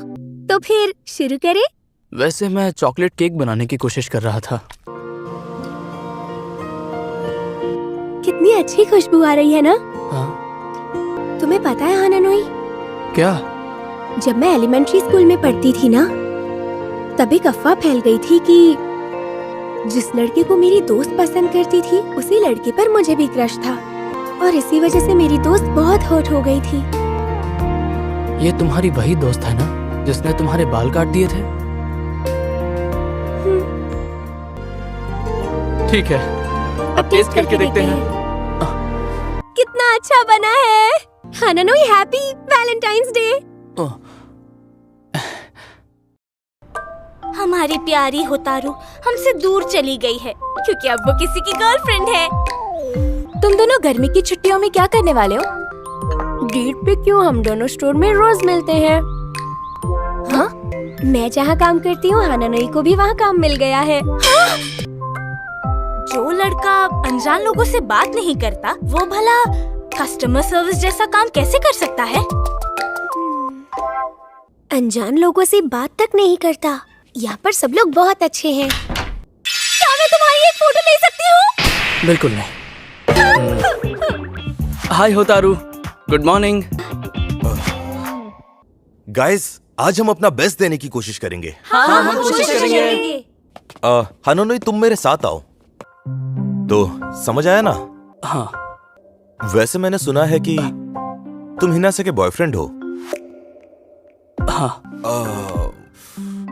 तो फिर शुरू करें? वैसे मैं चॉकलेट केक बनाने की कोशिश कर रहा था। कितनी अच्छी खुशबू आ रही है ना? हाँ। तुम्हें पता है हानानोई, क्या? जब मैं एलिमेंट्री स्कूल में पढ़ती थी ना, तब एक अफवाह फैल गई थी कि जिस लड़के को मेरी दोस्त पसंद करती थी उसी लड़के पर मुझे भी क्रश था, और इसी वजह से मेरी दोस्त बहुत हर्ट हो गई थी। ये तुम्हारी वही दोस्त है ना जिसने तुम्हारे बाल काट दिए थे? ठीक है, अब टेस्ट करके देखते हैं। कितना अच्छा बना है हानानोई। Happy Valentine's day. हमारी प्यारी होतारू हमसे दूर चली गई है क्योंकि अब वो किसी की गर्लफ्रेंड है। तुम दोनों गर्मी की छुट्टियों में क्या करने वाले हो? डेट पे क्यों? हम दोनों स्टोर में रोज मिलते हैं। हाँ? मैं जहाँ काम करती हूँ हानानोई को भी वहाँ काम मिल गया है। हाँ? जो लड़का अनजान लोगों से बात नहीं करता वो भला कस्टमर सर्विस जैसा काम कैसे कर सकता है? अनजान लोगों से बात तक नहीं करता। यहाँ पर सब लोग बहुत अच्छे हैं। क्या मैं तुम्हारी एक फोटो ले सकती हूँ? बिल्कुल नहीं। हाय होतारू, गुड मॉर्निंग। गाइस, आज हम अपना बेस्ट देने की कोशिश करेंगे। हाँ, हम कोशिश करेंगे। हानानोई, तुम मेरे साथ आओ। तो समझ आया ना? हाँ। वैसे मैंने सुना है कि तुम हिनासे के बॉयफ्रेंड हो। हाँ।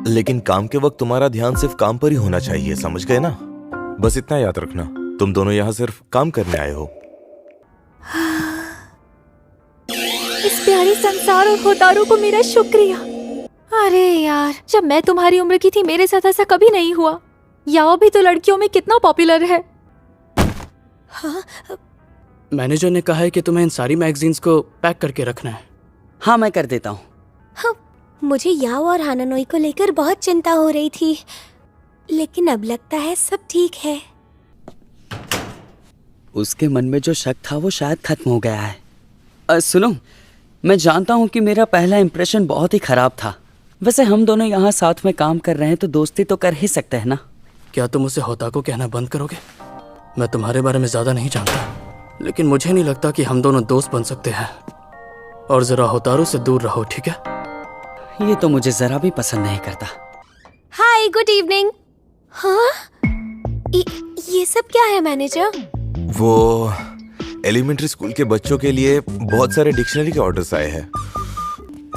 लेकिन काम के वक्त तुम्हारा ध्यान सिर्फ काम पर ही होना चाहिए, समझ गए ना? बस इतना याद रखना, तुम दोनों यहाँ सिर्फ काम करने आए हो। इस प्यारे संसार और होतारू को मेरा शुक्रिया। अरे यार, जब मैं तुम्हारी उम्र की थी मेरे साथ ऐसा कभी नहीं हुआ। याओ भी तो लड़कियों में कितना पॉपुलर है। हाँ? मैनेजर ने कहा है कि तुम्हें इन सारी मैगजीन्स को पैक करके रखना है। हाँ, मैं कर देता हूँ। हाँ, मुझे याओ और हानानोई को लेकर बहुत चिंता हो रही थी, लेकिन अब लगता है सब ठीक है। उसके मन में जो शक था वो शायद खत्म हो गया है। सुनो, मैं जानता हूँ कि मेरा पहला इंप्रेशन बहुत ही खराब था। वैसे हम दोनों यहाँ साथ में काम कर रहे हैं तो दोस्ती तो कर ही सकते हैं ना? क्या तुम उसे होता को कहना बंद करोगे? मैं तुम्हारे बारे में ज्यादा नहीं जानता, लेकिन मुझे नहीं लगता कि हम दोनों दोस्त बन सकते हैं। और जरा होतारू से दूर रहो, ठीक है? ये तो मुझे जरा भी पसंद नहीं करता। हाय, गुड इवनिंग। हाँ? ये सब क्या है मैनेजर? वो एलिमेंट्री स्कूल के बच्चों के लिए बहुत सारे डिक्शनरी के ऑर्डर्स आए हैं।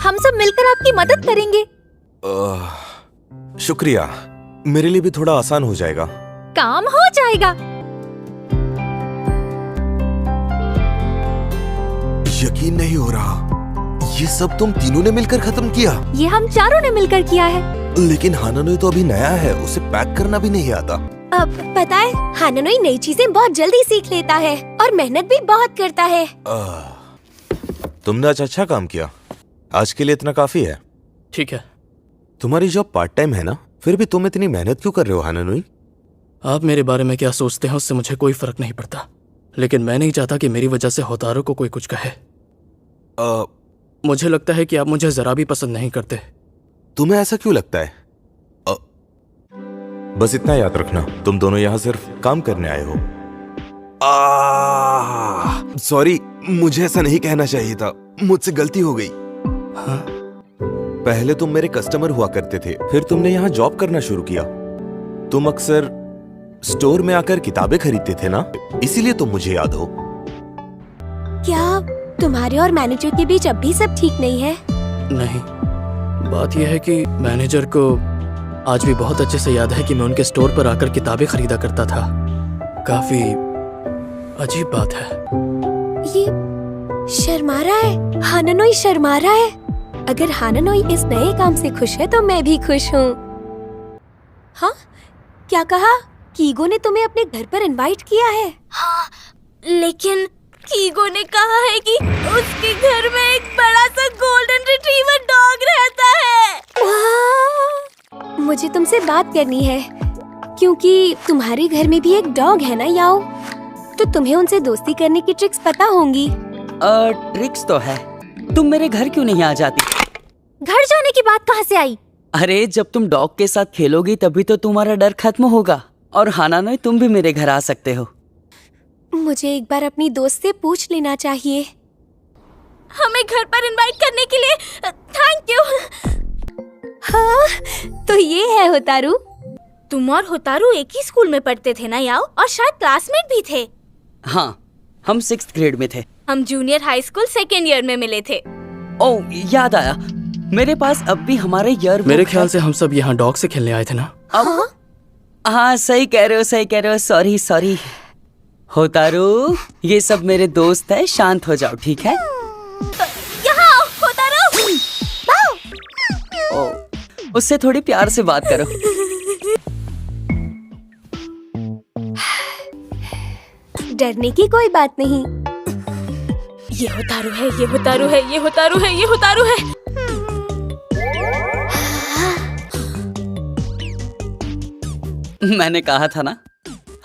हम सब मिलकर आपकी मदद करेंगे। शुक्रिया, मेरे लिए भी थोड़ा आसान हो जाएगा। काम हो जाएगा। यकीन नहीं हो रहा, ये सब तुम तीनों ने मिलकर खत्म किया? ये हम चारों ने मिलकर किया है। लेकिन हानानोई तो अभी नया है, उसे पैक करना भी नहीं आता। अब पता है, हानानोई नई चीजें बहुत जल्दी सीख लेता है और मेहनत भी बहुत करता है। तुमने आज अच्छा काम किया। आज के लिए इतना काफी है। ठीक है। तुम्हारी जॉब पार्ट टाइम है ना, फिर भी तुम इतनी मेहनत क्यों कर रहे हो हानानोई? आप मेरे बारे में क्या सोचते हैं उससे मुझे कोई फर्क नहीं पड़ता, लेकिन मैं नहीं चाहता कि मेरी वजह से होतारू को कोई कुछ कहे। मुझे लगता है कि आप मुझे जरा भी पसंद नहीं करते। तुम्हें ऐसा क्यों लगता है? बस इतना याद रखना, तुम दोनों यहाँ सिर्फ काम करने आए हो। सॉरी, मुझे ऐसा नहीं कहना चाहिए था, मुझसे गलती हो गई। हाँ? पहले तुम मेरे कस्टमर हुआ करते थे, फिर तुमने यहाँ जॉब करना शुरू किया। तुम अक्सर स्टोर में आकर किताबें खरीदते थे ना, इसीलिए तुम मुझे याद हो। क्या तुम्हारे और मैनेजर के बीच अब भी सब ठीक नहीं है? नहीं, बात यह है कि मैनेजर को आज भी बहुत अच्छे से याद है कि मैं उनके स्टोर पर आकर किताबें खरीदा करता था। काफी अजीब बात है। ये शर्मा रहा है। हानानोई शर्मा रहा है। अगर हानानोई इस नए काम से खुश है तो मैं भी खुश हूँ। हाँ? क्या कहा? कीगो ने तुम्हें अपने घर पर इनवाइट किया है? हाँ, लेकिन कीगो ने कहा है कि उसके घर में एक बड़ा सा गोल्डन रिट्रीवर डॉग रहता है। मुझे तुमसे बात करनी है, क्योंकि तुम्हारे घर में भी एक डॉग है ना याओ, तो तुम्हें उनसे दोस्ती करने की ट्रिक्स पता होंगी। ट्रिक्स तो है। तुम मेरे घर क्यों नहीं आ जाती? घर जाने की बात कहाँ से आई? अरे, जब तुम डॉग के साथ खेलोगी तभी तो तुम्हारा डर खत्म होगा। और हानानोई, तुम भी मेरे घर आ सकते हो। मुझे एक बार अपनी दोस्त से पूछ लेना चाहिए। हमें घर पर इनवाइट करने के लिए थैंक यू। हाँ, तो ये है होतारू। तुम और होतारू एक ही स्कूल में पढ़ते थे ना याओ, और शायद क्लासमेट भी थे। हाँ, हम 6th ग्रेड में थे। हम junior high school 2nd year में मिले थे। ओह, याद आया, मेरे पास अब भी हमारे ईयर। मेरे ख्याल से हम सब यहाँ डॉग से खेलने आए थे ना? हाँ, सही कह रहे हो, सही कह रहे हो। Sorry sorry. होतारू, ये सब मेरे दोस्त है, शांत हो जाओ, ठीक है? यहाँ होतारू। उससे थोड़ी प्यार से बात करो। डरने की कोई बात नहीं। ये होतारू है, ये होतारू है, ये होतारू है, ये होतारू है। मैंने कहा था ना,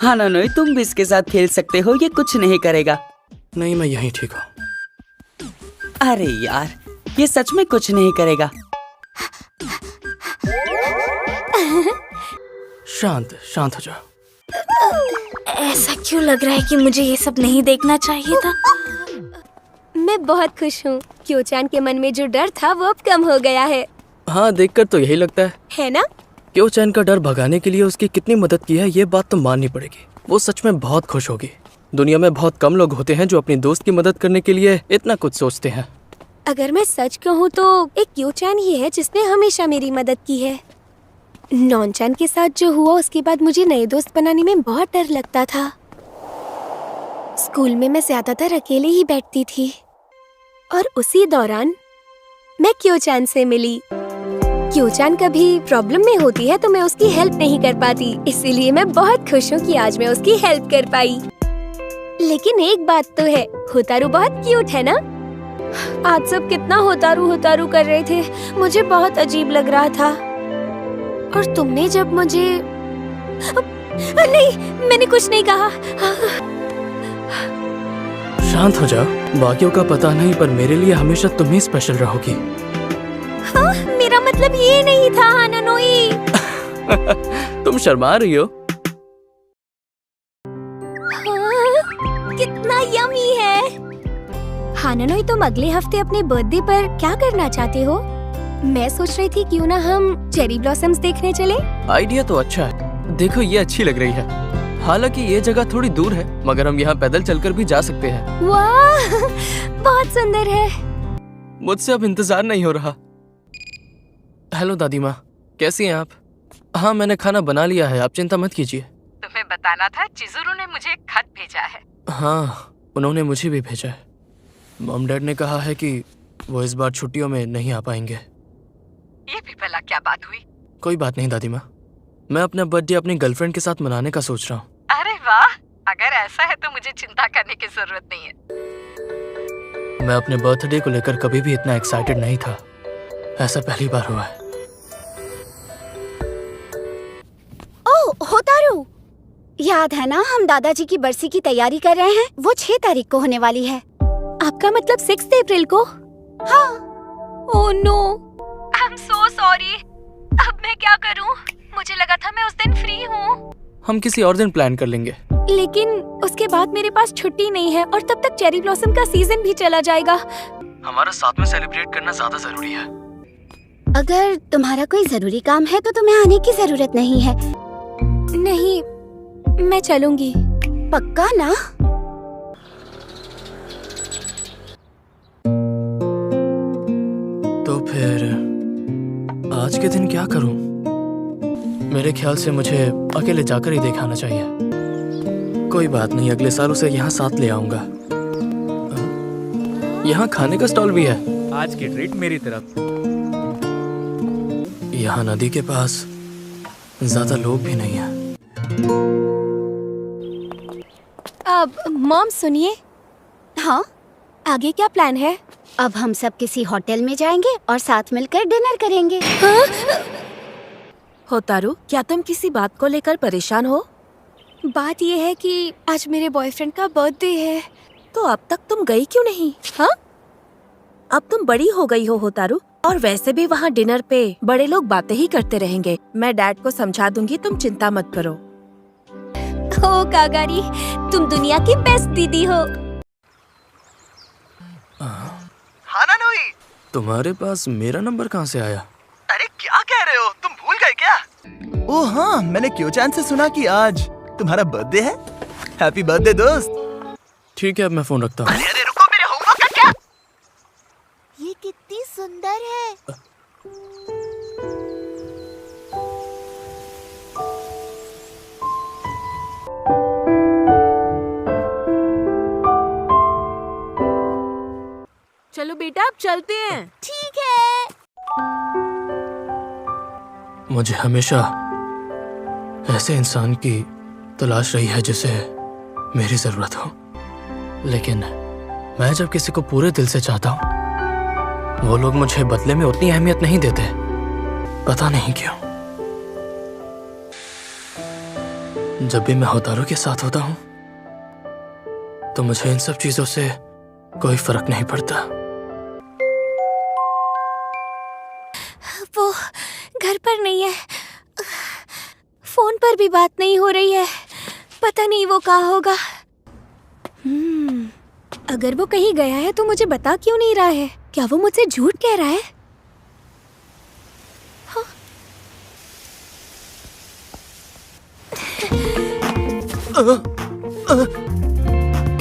हानानोई तुम भी इसके साथ खेल सकते हो, ये कुछ नहीं करेगा। नहीं, मैं यहीं ठीक हूँ। अरे यार, ये सच में कुछ नहीं करेगा। शांत शांत हो जाओ। ऐसा क्यों लग रहा है कि मुझे ये सब नहीं देखना चाहिए था? मैं बहुत खुश हूँ। क्योचान के मन में जो डर था वो अब कम हो गया है। हाँ, देखकर तो यही लगता है ना? क्योचान का डर भगाने के लिए उसकी कितनी मदद की है, ये बात तो माननी पड़ेगी। वो सच में बहुत खुश होगी। दुनिया में बहुत कम लोग होते हैं जो अपनी दोस्त की मदद करने के लिए इतना कुछ सोचते हैं। अगर मैं सच कहूँ तो एक क्योचान ही है जिसने हमेशा मेरी मदद की है। नॉनचान के साथ जो हुआ उसके बाद मुझे नए दोस्त बनाने में बहुत डर लगता था। स्कूल में मैं ज्यादातर अकेले ही बैठती थी और उसी दौरान मैं क्योचान से मिली। क्योचान कभी प्रॉब्लम में होती है तो मैं उसकी हेल्प नहीं कर पाती, इसीलिए मैं बहुत खुश हूँ कि आज मैं उसकी हेल्प कर पाई। लेकिन एक बात तो है, होतारू बहुत क्यूट है ना? आज सब कितना होतारू होतारू कर रहे थे, मुझे बहुत अजीब लग रहा था। और तुमने जब मुझे नहीं, मैंने कुछ नहीं कहा। शांत हो जाओ। बाकियों का पता नहीं, पर मेरे लिए हमेशा तुम ही स्पेशल रहोगी। हाँ, मेरा मतलब ये नहीं था हानानोई। तुम शर्मा रही हो। हाँ, कितना यमी है। हानानोई, तुम अगले हफ्ते अपने बर्थडे पर क्या करना चाहते हो? मैं सोच रही थी क्यों ना हम चेरी ब्लॉसम्स देखने चले। आइडिया तो अच्छा है। देखो, ये अच्छी लग रही है। हालांकि ये जगह थोड़ी दूर है, मगर हम यहाँ पैदल चलकर भी जा सकते हैं। वाह, बहुत सुंदर है। मुझसे अब इंतजार नहीं हो रहा। हेलो दादी माँ, कैसी हैं आप? हाँ, मैंने खाना बना लिया है, आप चिंता मत कीजिए। तुम्हें बताना था, चिजुरू ने मुझे एक खत भेजा है। हाँ, उन्होंने मुझे भी भेजा है। मॉम डैड ने कहा है कि वो इस बार छुट्टियों में नहीं आ पाएंगे। ये भी भला क्या बात हुई? कोई बात नहीं दादी माँ, मैं अपना बर्थडे अपनी गर्लफ्रेंड के साथ मनाने का सोच रहा हूँ। अरे वाह, अगर ऐसा है तो मुझे चिंता करने की जरूरत नहीं है। मैं अपने बर्थडे को लेकर कभी भी इतना एक्साइटेड नहीं था। ऐसा पहली बार हुआ है। ओह होतारू, याद है ना हम दादाजी की बरसी की तैयारी कर रहे हैं? वो 6 तारीख को होने वाली है। आपका मतलब 6 अप्रैल को? हाँ। Oh no, I am so sorry. अब मैं क्या करूं? मुझे लगा था मैं उस दिन फ्री हूँ। हम किसी और दिन प्लान कर लेंगे। लेकिन उसके बाद मेरे पास छुट्टी नहीं है और तब तक चेरी ब्लॉसम का सीजन भी चला जाएगा। हमारा साथ में सेलिब्रेट करना ज्यादा जरूरी है। अगर तुम्हारा कोई जरूरी काम है तो तुम्हें आने की जरूरत नहीं है। नहीं, मैं चलूंगी। पक्का ना? तो फिर आज के दिन क्या करूं? मेरे ख्याल से मुझे अकेले जाकर ही दिखाना चाहिए। कोई बात नहीं, अगले साल उसे यहाँ साथ ले आऊंगा। यहाँ खाने का स्टॉल भी है। आज की ट्रीट मेरी तरफ। यहाँ नदी के पास ज्यादा लोग भी नहीं हैं। अब मॉम सुनिए। हाँ, आगे क्या प्लान है? अब हम सब किसी होटल में जाएंगे और साथ मिलकर डिनर करेंगे। हाँ? होतारू, क्या तुम किसी बात को लेकर परेशान हो? बात यह है कि आज मेरे बॉयफ्रेंड का बर्थडे है। तो अब तक तुम गई क्यों नहीं? हाँ? अब तुम बड़ी हो गई हो होतारू, और वैसे भी वहाँ डिनर पे बड़े लोग बातें ही करते रहेंगे। मैं डैड को समझा दूंगी, तुम चिंता मत करो। ओ कागारी, तुम दुनिया की बेस्ट दीदी हो। हानानोई, तुम्हारे पास मेरा नंबर कहाँ से आया? अरे क्या कह रहे हो, तुम भूल गए क्या? ओह हाँ, मैंने क्योचान से सुना कि आज तुम्हारा बर्थडे है। हैप्पी बर्थडे दोस्त। ठीक है, अब मैं फोन रखता हूँ। अरे रुको, मेरे होमवर्क का क्या? ये कितनी सुंदर है। चलो बेटा, अब चलते हैं। ठीक है। मुझे हमेशा ऐसे इंसान की तलाश रही है जिसे मेरी जरूरत हो, लेकिन मैं जब किसी को पूरे दिल से चाहता हूँ वो लोग मुझे बदले में उतनी अहमियत नहीं देते, पता नहीं क्यों। जब भी मैं होतारू के साथ होता हूँ तो मुझे इन सब चीजों से कोई फर्क नहीं पड़ता। वो घर पर नहीं है, फोन पर भी बात नहीं हो रही है, पता नहीं वो कहाँ होगा। अगर वो कहीं गया है तो मुझे बता क्यों नहीं रहा है? क्या वो मुझसे झूठ कह रहा है? हाँ?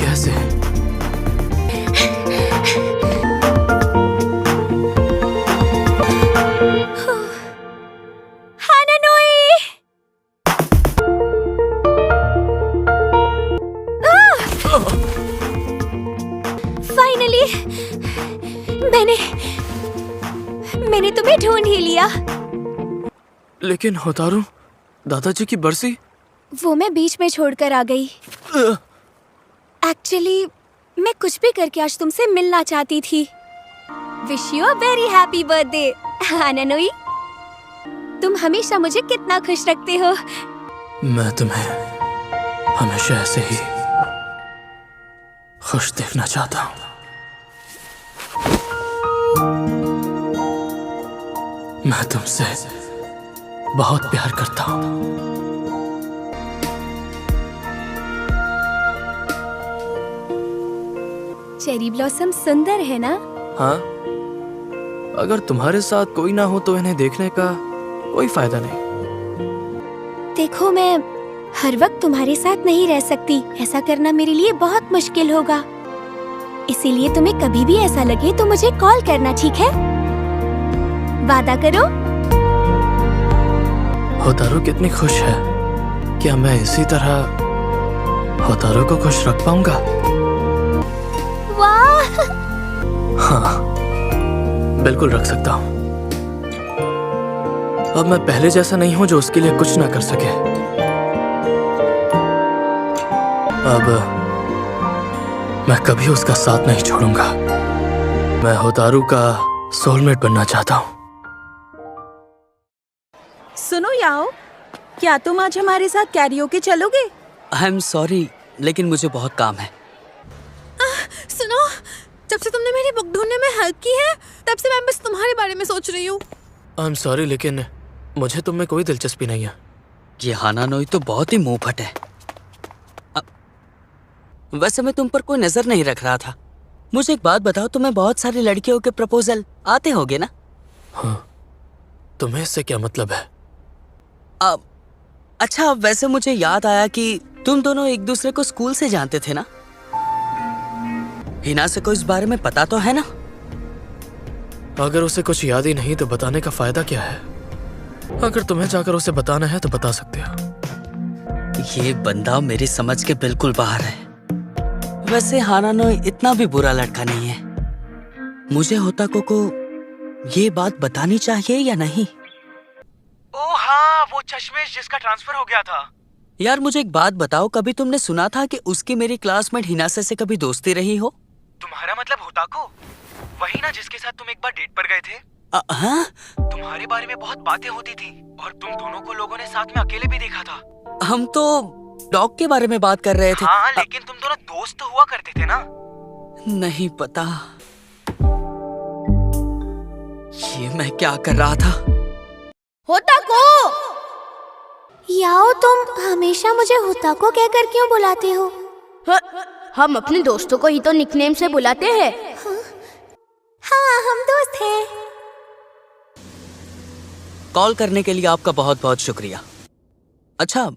कैसे? हानानोई! फाइनली मैंने तुम्हें ढूंढ ही लिया। लेकिन होतारू, दादाजी की बरसी? वो मैं बीच में छोड़कर आ गई। एक्चुअली मैं कुछ भी करके आज तुमसे मिलना चाहती थी। Wish you a very happy birthday Hananoi. तुम हमेशा मुझे कितना खुश रखते हो। मैं तुम्हें हमेशा ऐसे ही खुश देखना चाहता हूँ। मैं तुमसे बहुत प्यार करता हूँ। चेरी ब्लॉसम सुंदर है ना? हाँ, अगर तुम्हारे साथ कोई ना हो तो इन्हें देखने का कोई फायदा नहीं। देखो, मैं हर वक्त तुम्हारे साथ नहीं रह सकती। ऐसा करना मेरे लिए बहुत मुश्किल होगा। इसीलिए तुम्हें कभी भी ऐसा लगे तो मुझे कॉल करना, ठीक है? वादा करो। होतारू कितनी खुश है। क्या मैं इसी तरह होतारू को खुश रख पाऊंगा? वाह! हाँ, बिल्कुल रख सकता हूँ। अब मैं पहले जैसा नहीं हूँ जो उसके लिए कुछ ना कर सके। अब मैं कभी उसका साथ नहीं छोड़ूंगा। मैं होतारू का सोलमेट बनना चाहता हूँ। सुनो याओ, क्या तुम आज हमारे साथ कैरियोके चलोगे? आई एम सॉरी, लेकिन मुझे बहुत काम है। सुनो, जब से तुमने मेरी बुक ढूंढने में हेल्प की है तब से मैं बस तुम्हारे बारे में सोच रही हूँ। आई एम सॉरी, लेकिन मुझे तुम में कोई दिलचस्पी नहीं है। ये हानानोई तो बहुत ही मुंहफट है। वैसे मैं तुम पर कोई नजर नहीं रख रहा था। मुझे एक बात बताओ, तुम्हें बहुत सारी लड़कियों के प्रपोजल आते होंगे ना? हाँ, तुम्हें इससे क्या मतलब है? अच्छा, वैसे मुझे याद आया कि तुम दोनों एक दूसरे को स्कूल से जानते थे ना? हिना से को इस बारे में पता तो है ना? अगर उसे कुछ याद ही नहीं तो बताने का फायदा क्या है? अगर तुम्हें जाकर उसे बताना है तो बता सकते हो। ये बंदा मेरी समझ के बिल्कुल बाहर है। वैसे हानानोई इतना भी बुरा लड़का नहीं है। मुझे होताको को ये बात बतानी चाहिए या नहीं? ओ हाँ, वो चश्मेश जिसका ट्रांसफर हो गया था। यार मुझे एक बात बताओ, कभी तुमने सुना था कि उसकी मेरी क्लासमेट हिनासे से कभी दोस्ती रही हो? तुम्हारा मतलब होताको? वही ना जिसके साथ तुम एक बार डेट पर गए थे? हाँ? तुम्हारे बारे में बहुत बातें होती थी और तुम दोनों को लोगों ने साथ में अकेले भी देखा था। हम तो डॉग के बारे में बात कर रहे थे। हाँ, लेकिन तुम दोनों दोस्त तो हुआ करते थे ना? नहीं पता। ये मैं क्या कर रहा था? होताको! याओ, तुम हमेशा मुझे होताको कहकर क्यों बुलाते हो? हम अपने दोस्तों को ही तो निकनेम से बुलाते हैं। हाँ, हम दोस्त हैं। कॉल करने के लिए आपका बहुत बहुत शुक्रिया। अच्छा,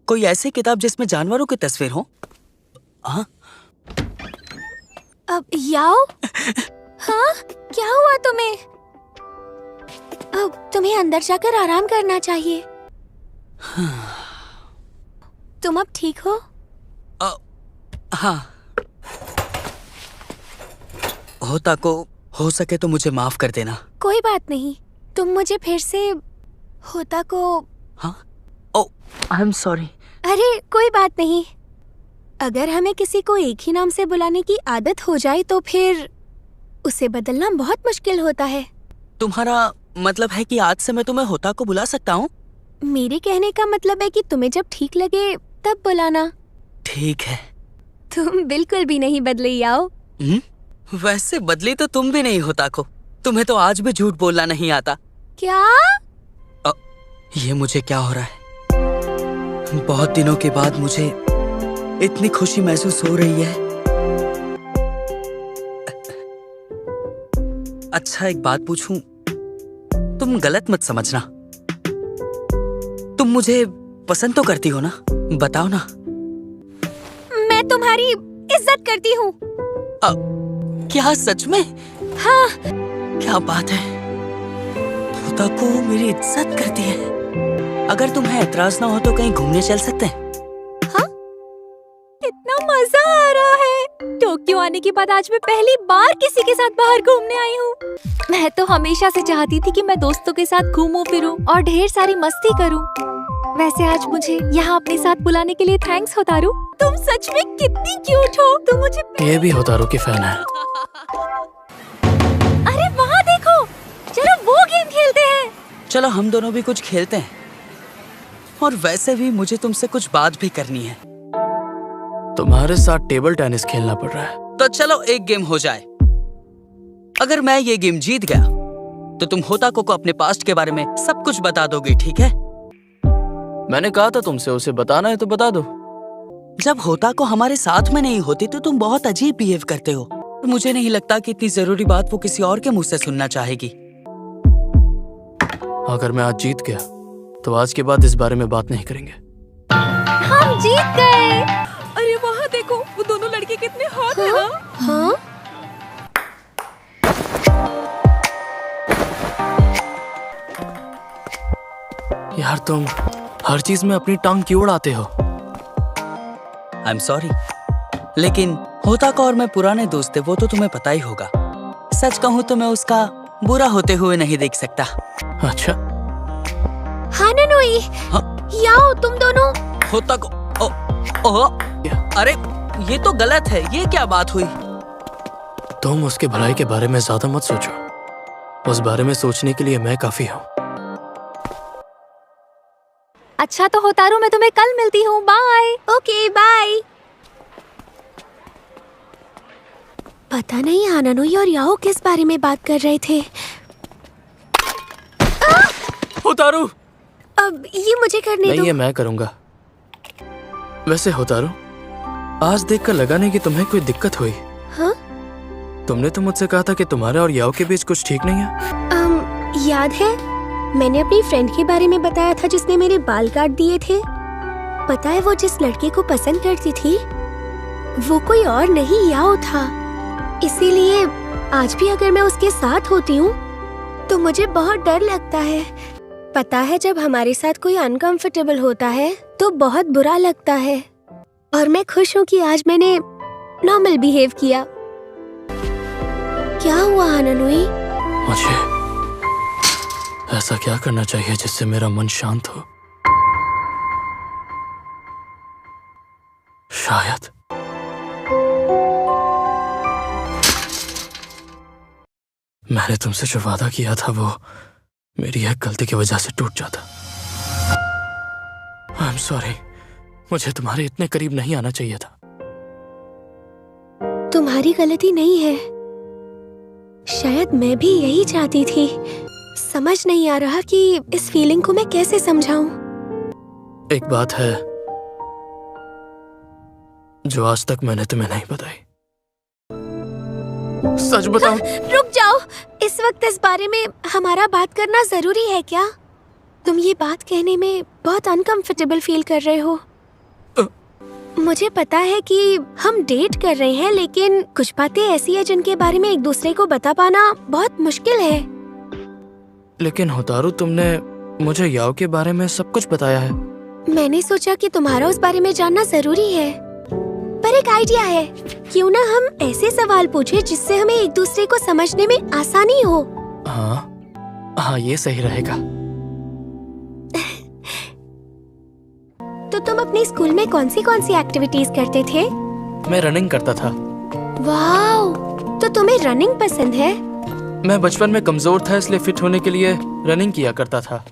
कोई ऐसी किताब जिसमें जानवरों की तस्वीर हो? हाँ? अब याओ, हाँ, क्या हुआ तुम्हें? अब तुम्हें अंदर जाकर आराम करना चाहिए। तुम अब ठीक हो? हाँ। होताको, हो सके तो मुझे माफ कर देना। कोई बात नहीं, तुम मुझे फिर से होता को। हाँ? ओ, आई एम सॉरी। अरे कोई बात नहीं। अगर हमें किसी को एक ही नाम से बुलाने की आदत हो जाए तो फिर उसे बदलना बहुत मुश्किल होता है। तुम्हारा मतलब है कि आज से मैं तुम्हें होता को बुला सकता हूँ? मेरे कहने का मतलब है कि तुम्हें जब ठीक लगे तब बुलाना। ठीक है। तुम बिल्कुल भी नहीं बदले याओ। वैसे बदली तो तुम भी नहीं होता को। तुम्हें तो आज भी झूठ बोलना नहीं आता। क्या? ये मुझे क्या हो रहा है? बहुत दिनों के बाद मुझे इतनी खुशी महसूस हो रही है। अच्छा एक बात पूछूं? तुम गलत मत समझना। तुम मुझे पसंद तो करती हो ना? बताओ ना। मैं तुम्हारी इज्जत करती हूँ। क्या सच में? हाँ। क्या बात है, होता को मेरी इज्जत करती है। अगर तुम्हें एतराज ना हो तो कहीं घूमने चल सकते हैं? हाँ? इतना मजा आ रहा है। टोक्यो आने के बाद आज मैं पहली बार किसी के साथ बाहर घूमने आई हूँ। मैं तो हमेशा से चाहती थी कि मैं दोस्तों के साथ घूमूं फिरूं और ढेर सारी मस्ती करूं। वैसे आज मुझे यहाँ अपने साथ बुलाने के लिए थैंक्स होतारू। तुम सच में कितनी क्यूट हो। तुम मुझे ये भी होतारू की फैन है। अरे वहाँ देखो, चलो वो गेम खेलते हैं। चलो हम दोनों भी कुछ खेलते हैं। और वैसे भी मुझे तुमसे कुछ बात भी करनी है। तुम्हारे साथ टेबल टेनिस खेलना पड़ रहा है। तो चलो एक गेम हो जाए। अगर मैं ये गेम जीत गया तो तुम होताको को अपने पास्ट के बारे में सब कुछ बता दोगे, ठीक है? मैंने कहा था तुमसे, उसे बताना है तो बता दो। जब होताको हमारे साथ में नहीं होती तो तुम बहुत अजीब बिहेव करते हो। मुझे नहीं लगता कि इतनी जरूरी बात वो किसी और के मुंह से सुनना चाहेगी। अगर मैं आज जीत गया तो आज के बाद इस बारे में बात नहीं करेंगे। हम जीत गए। अरे वहाँ देखो, वो दोनों लड़के कितने हॉट हैं ना? हाँ? यार तुम हर चीज में अपनी टांग क्यों उड़ाते हो? आई एम सॉरी, लेकिन होताको और मैं पुराने दोस्त थे, वो तो तुम्हें पता ही होगा। सच कहूँ तो मैं उसका बुरा होते हुए नहीं देख सकता। अच्छा। हानानोई, याओ तुम दोनों। होताको, अरे ये तो गलत है। ये क्या बात हुई? तुम उसके भलाई के बारे में ज्यादा मत सोचो। उस बारे में सोचने के लिए मैं काफी हूँ। अच्छा तो होतारू, मैं तुम्हें कल मिलती हूँ। बाय। Okay bye. पता नहीं हानानोई और याओ किस बारे में बात कर रहे थे। होतारू, अब ये मुझे करने दो। नहीं, ये मैं करूँगा। वैसे होतारू, आज देखकर लगा नहीं कि तुम्हें कोई दिक्कत हुई। हाँ? तुमने तो मुझसे कहा था कि तुम्हारे और याओ के बीच कुछ ठीक नहीं है। याद है, मैंने अपनी फ्रेंड के बारे में बताया था जिसने मेरे बाल काट दिए थे। पता है वो जिस लड़के को पसंद करती थी वो कोई और नहीं, याओ था। इसीलिए आज भी अगर मैं उसके साथ होती हूँ तो मुझे बहुत डर लगता है। पता है जब हमारे साथ कोई अनकंफर्टेबल होता है तो बहुत बुरा लगता है। और मैं खुश हूँ कि आज मैंने नॉर्मल बिहेव किया। क्या हुआ हानानोई? मुझे ऐसा क्या करना चाहिए जिससे मेरा मन शांत हो? शायद मैंने तुमसे जो वादा किया था वो मेरी एक गलती की वजह से टूट जाता। आई एम सॉरी, मुझे तुम्हारे इतने करीब नहीं आना चाहिए था। तुम्हारी गलती नहीं है। शायद मैं भी यही चाहती थी। समझ नहीं आ रहा कि इस फीलिंग को मैं कैसे समझाऊं। एक बात है जो आज तक मैंने तुम्हें नहीं बताई। सच बताऊं? रुक जाओ, इस वक्त इस बारे में हमारा बात करना जरूरी है क्या? तुम ये बात कहने में बहुत अनकंफर्टेबल फील कर रहे हो। मुझे पता है कि हम डेट कर रहे हैं, लेकिन कुछ बातें ऐसी है जिनके बारे में एक दूसरे को बता पाना बहुत मुश्किल है। लेकिन होतारू, तुमने मुझे याओ के बारे में सब कुछ बताया है। मैंने सोचा कि तुम्हारा उस बारे में जानना जरूरी है। पर एक आइडिया है, क्यों ना हम ऐसे सवाल पूछे जिससे हमें एक दूसरे को समझने में आसानी हो। हाँ, ये सही रहेगा। तो तुम अपने स्कूल में कौन सी एक्टिविटीज करते थे? मैं रनिंग करता था। वाओ, तो तुम्हें रनिंग पसंद है? मैं बचपन में कमजोर था, इसलिए फिट होने के लिए रनिंग किया करता था।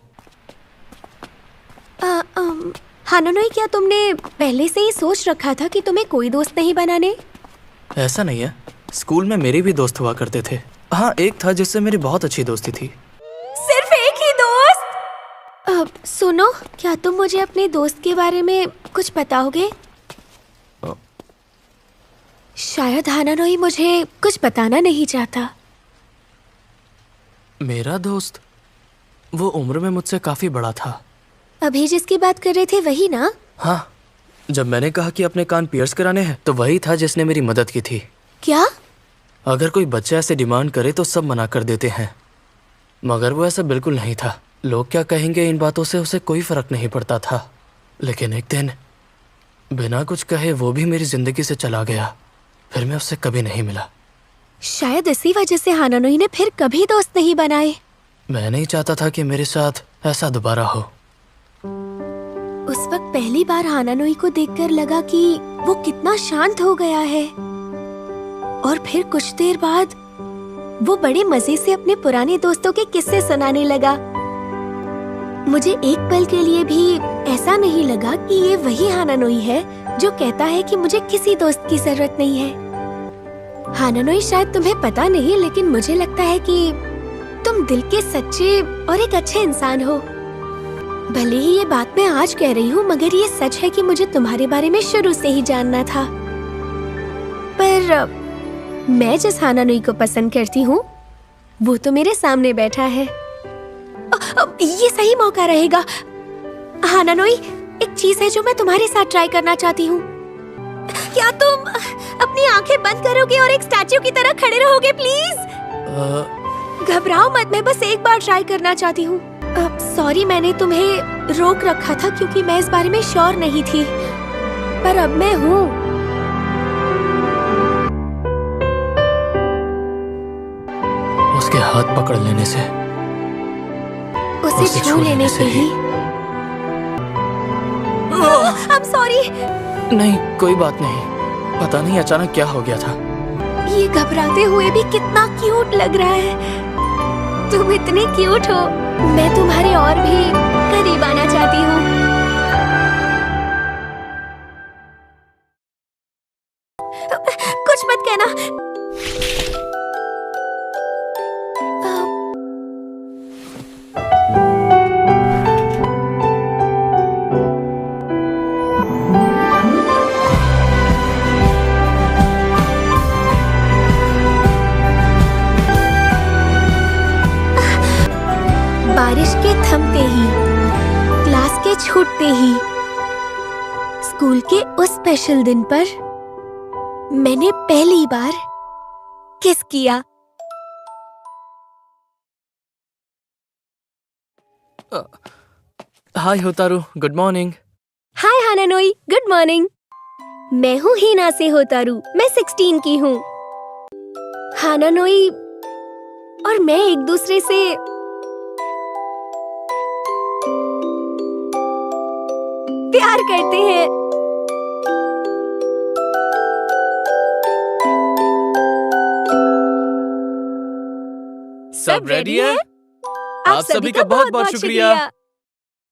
हानानोई, क्या तुमने पहले से ही सोच रखा था कि तुम्हें कोई दोस्त नहीं बनाने? ऐसा नहीं है, स्कूल में मेरे भी दोस्त हुआ करते थे। हाँ, एक था जिससे मेरी बहुत अच्छी दोस्ती थी। सिर्फ एक ही दोस्त? सुनो, क्या तुम मुझे अपने दोस्त के बारे में कुछ बताओगे? शायद हानानोई मुझे कुछ बताना नहीं चाहता। मेरा दोस्त, वो उम्र में मुझसे काफी बड़ा था। अभी जिसकी बात कर रहे थे वही ना? हाँ, जब मैंने कहा कि अपने कान पियर्स कराने हैं तो वही था जिसने मेरी मदद की थी। क्या? अगर कोई बच्चा ऐसे डिमांड करे तो सब मना कर देते हैं, मगर वो ऐसा बिल्कुल नहीं था। लोग क्या कहेंगे, इन बातों से उसे कोई फर्क नहीं पड़ता था। लेकिन एक दिन बिना कुछ कहे वो भी मेरी जिंदगी से चला गया। फिर मैं उससे कभी नहीं मिला। शायद इसी वजह से हानानोई ने फिर कभी दोस्त नहीं बनाए। मैं नहीं चाहता था कि मेरे साथ ऐसा दोबारा हो। उस वक्त पहली बार हानानोई को देखकर लगा कि वो कितना शांत हो गया है। और फिर कुछ देर बाद वो बड़े मजे से अपने पुराने दोस्तों के किस्से सुनाने लगा। मुझे एक पल के लिए भी ऐसा नहीं लगा कि ये वही हानानोई है जो कहता है कि मुझे किसी दोस्त की जरूरत नहीं है। हानानोई, शायद तुम्हें पता नहीं, लेकिन मुझे लगता है कि तुम दिल के सच्चे और एक अच्छे इंसान हो। भले ही ये बात मैं आज कह रही हूँ, मगर ये सच है कि मुझे तुम्हारे बारे में शुरू से ही जानना था। पर मैं जिस हानानोई को पसंद करती हूँ वो तो मेरे सामने बैठा है। ये सही मौका रहेगा। हानानोई, एक चीज है जो मैं तुम्हारे साथ ट्राई करना चाहती हूँ। क्या तुम अपनी आंखें बंद करोगे और एक स्टैच्यू की तरह खड़े रहोगे प्लीज? घबराओ मत, मैं बस एक बार ट्राई करना चाहती हूँ। सॉरी, मैंने तुम्हें रोक रखा था क्योंकि मैं इस बारे में श्योर नहीं थी, पर अब मैं हूँ। उसके हाथ पकड़ लेने से, उसे छू लेने से ही। I'm sorry। नहीं, कोई बात नहीं। पता नहीं अचानक क्या हो गया था। ये घबराते हुए भी कितना क्यूट लग रहा है। तुम इतने क्यूट हो, मैं तुम्हारे और भी करीब आना चाहती हूँ। कुछ मत कहना। बारिश के थमते ही, क्लास के छूटते ही, स्कूल के उस स्पेशल दिन पर मैंने पहली बार किस किया। हाय होतारू, गुड मॉर्निंग। हाय हानानोई, गुड मॉर्निंग। मैं हूँ हिना से होतारू, मैं 16 की हूँ। हानानोई और मैं एक दूसरे से प्यार करते हैं। सब रेडी है? आप सभी का बहुत बहुत शुक्रिया।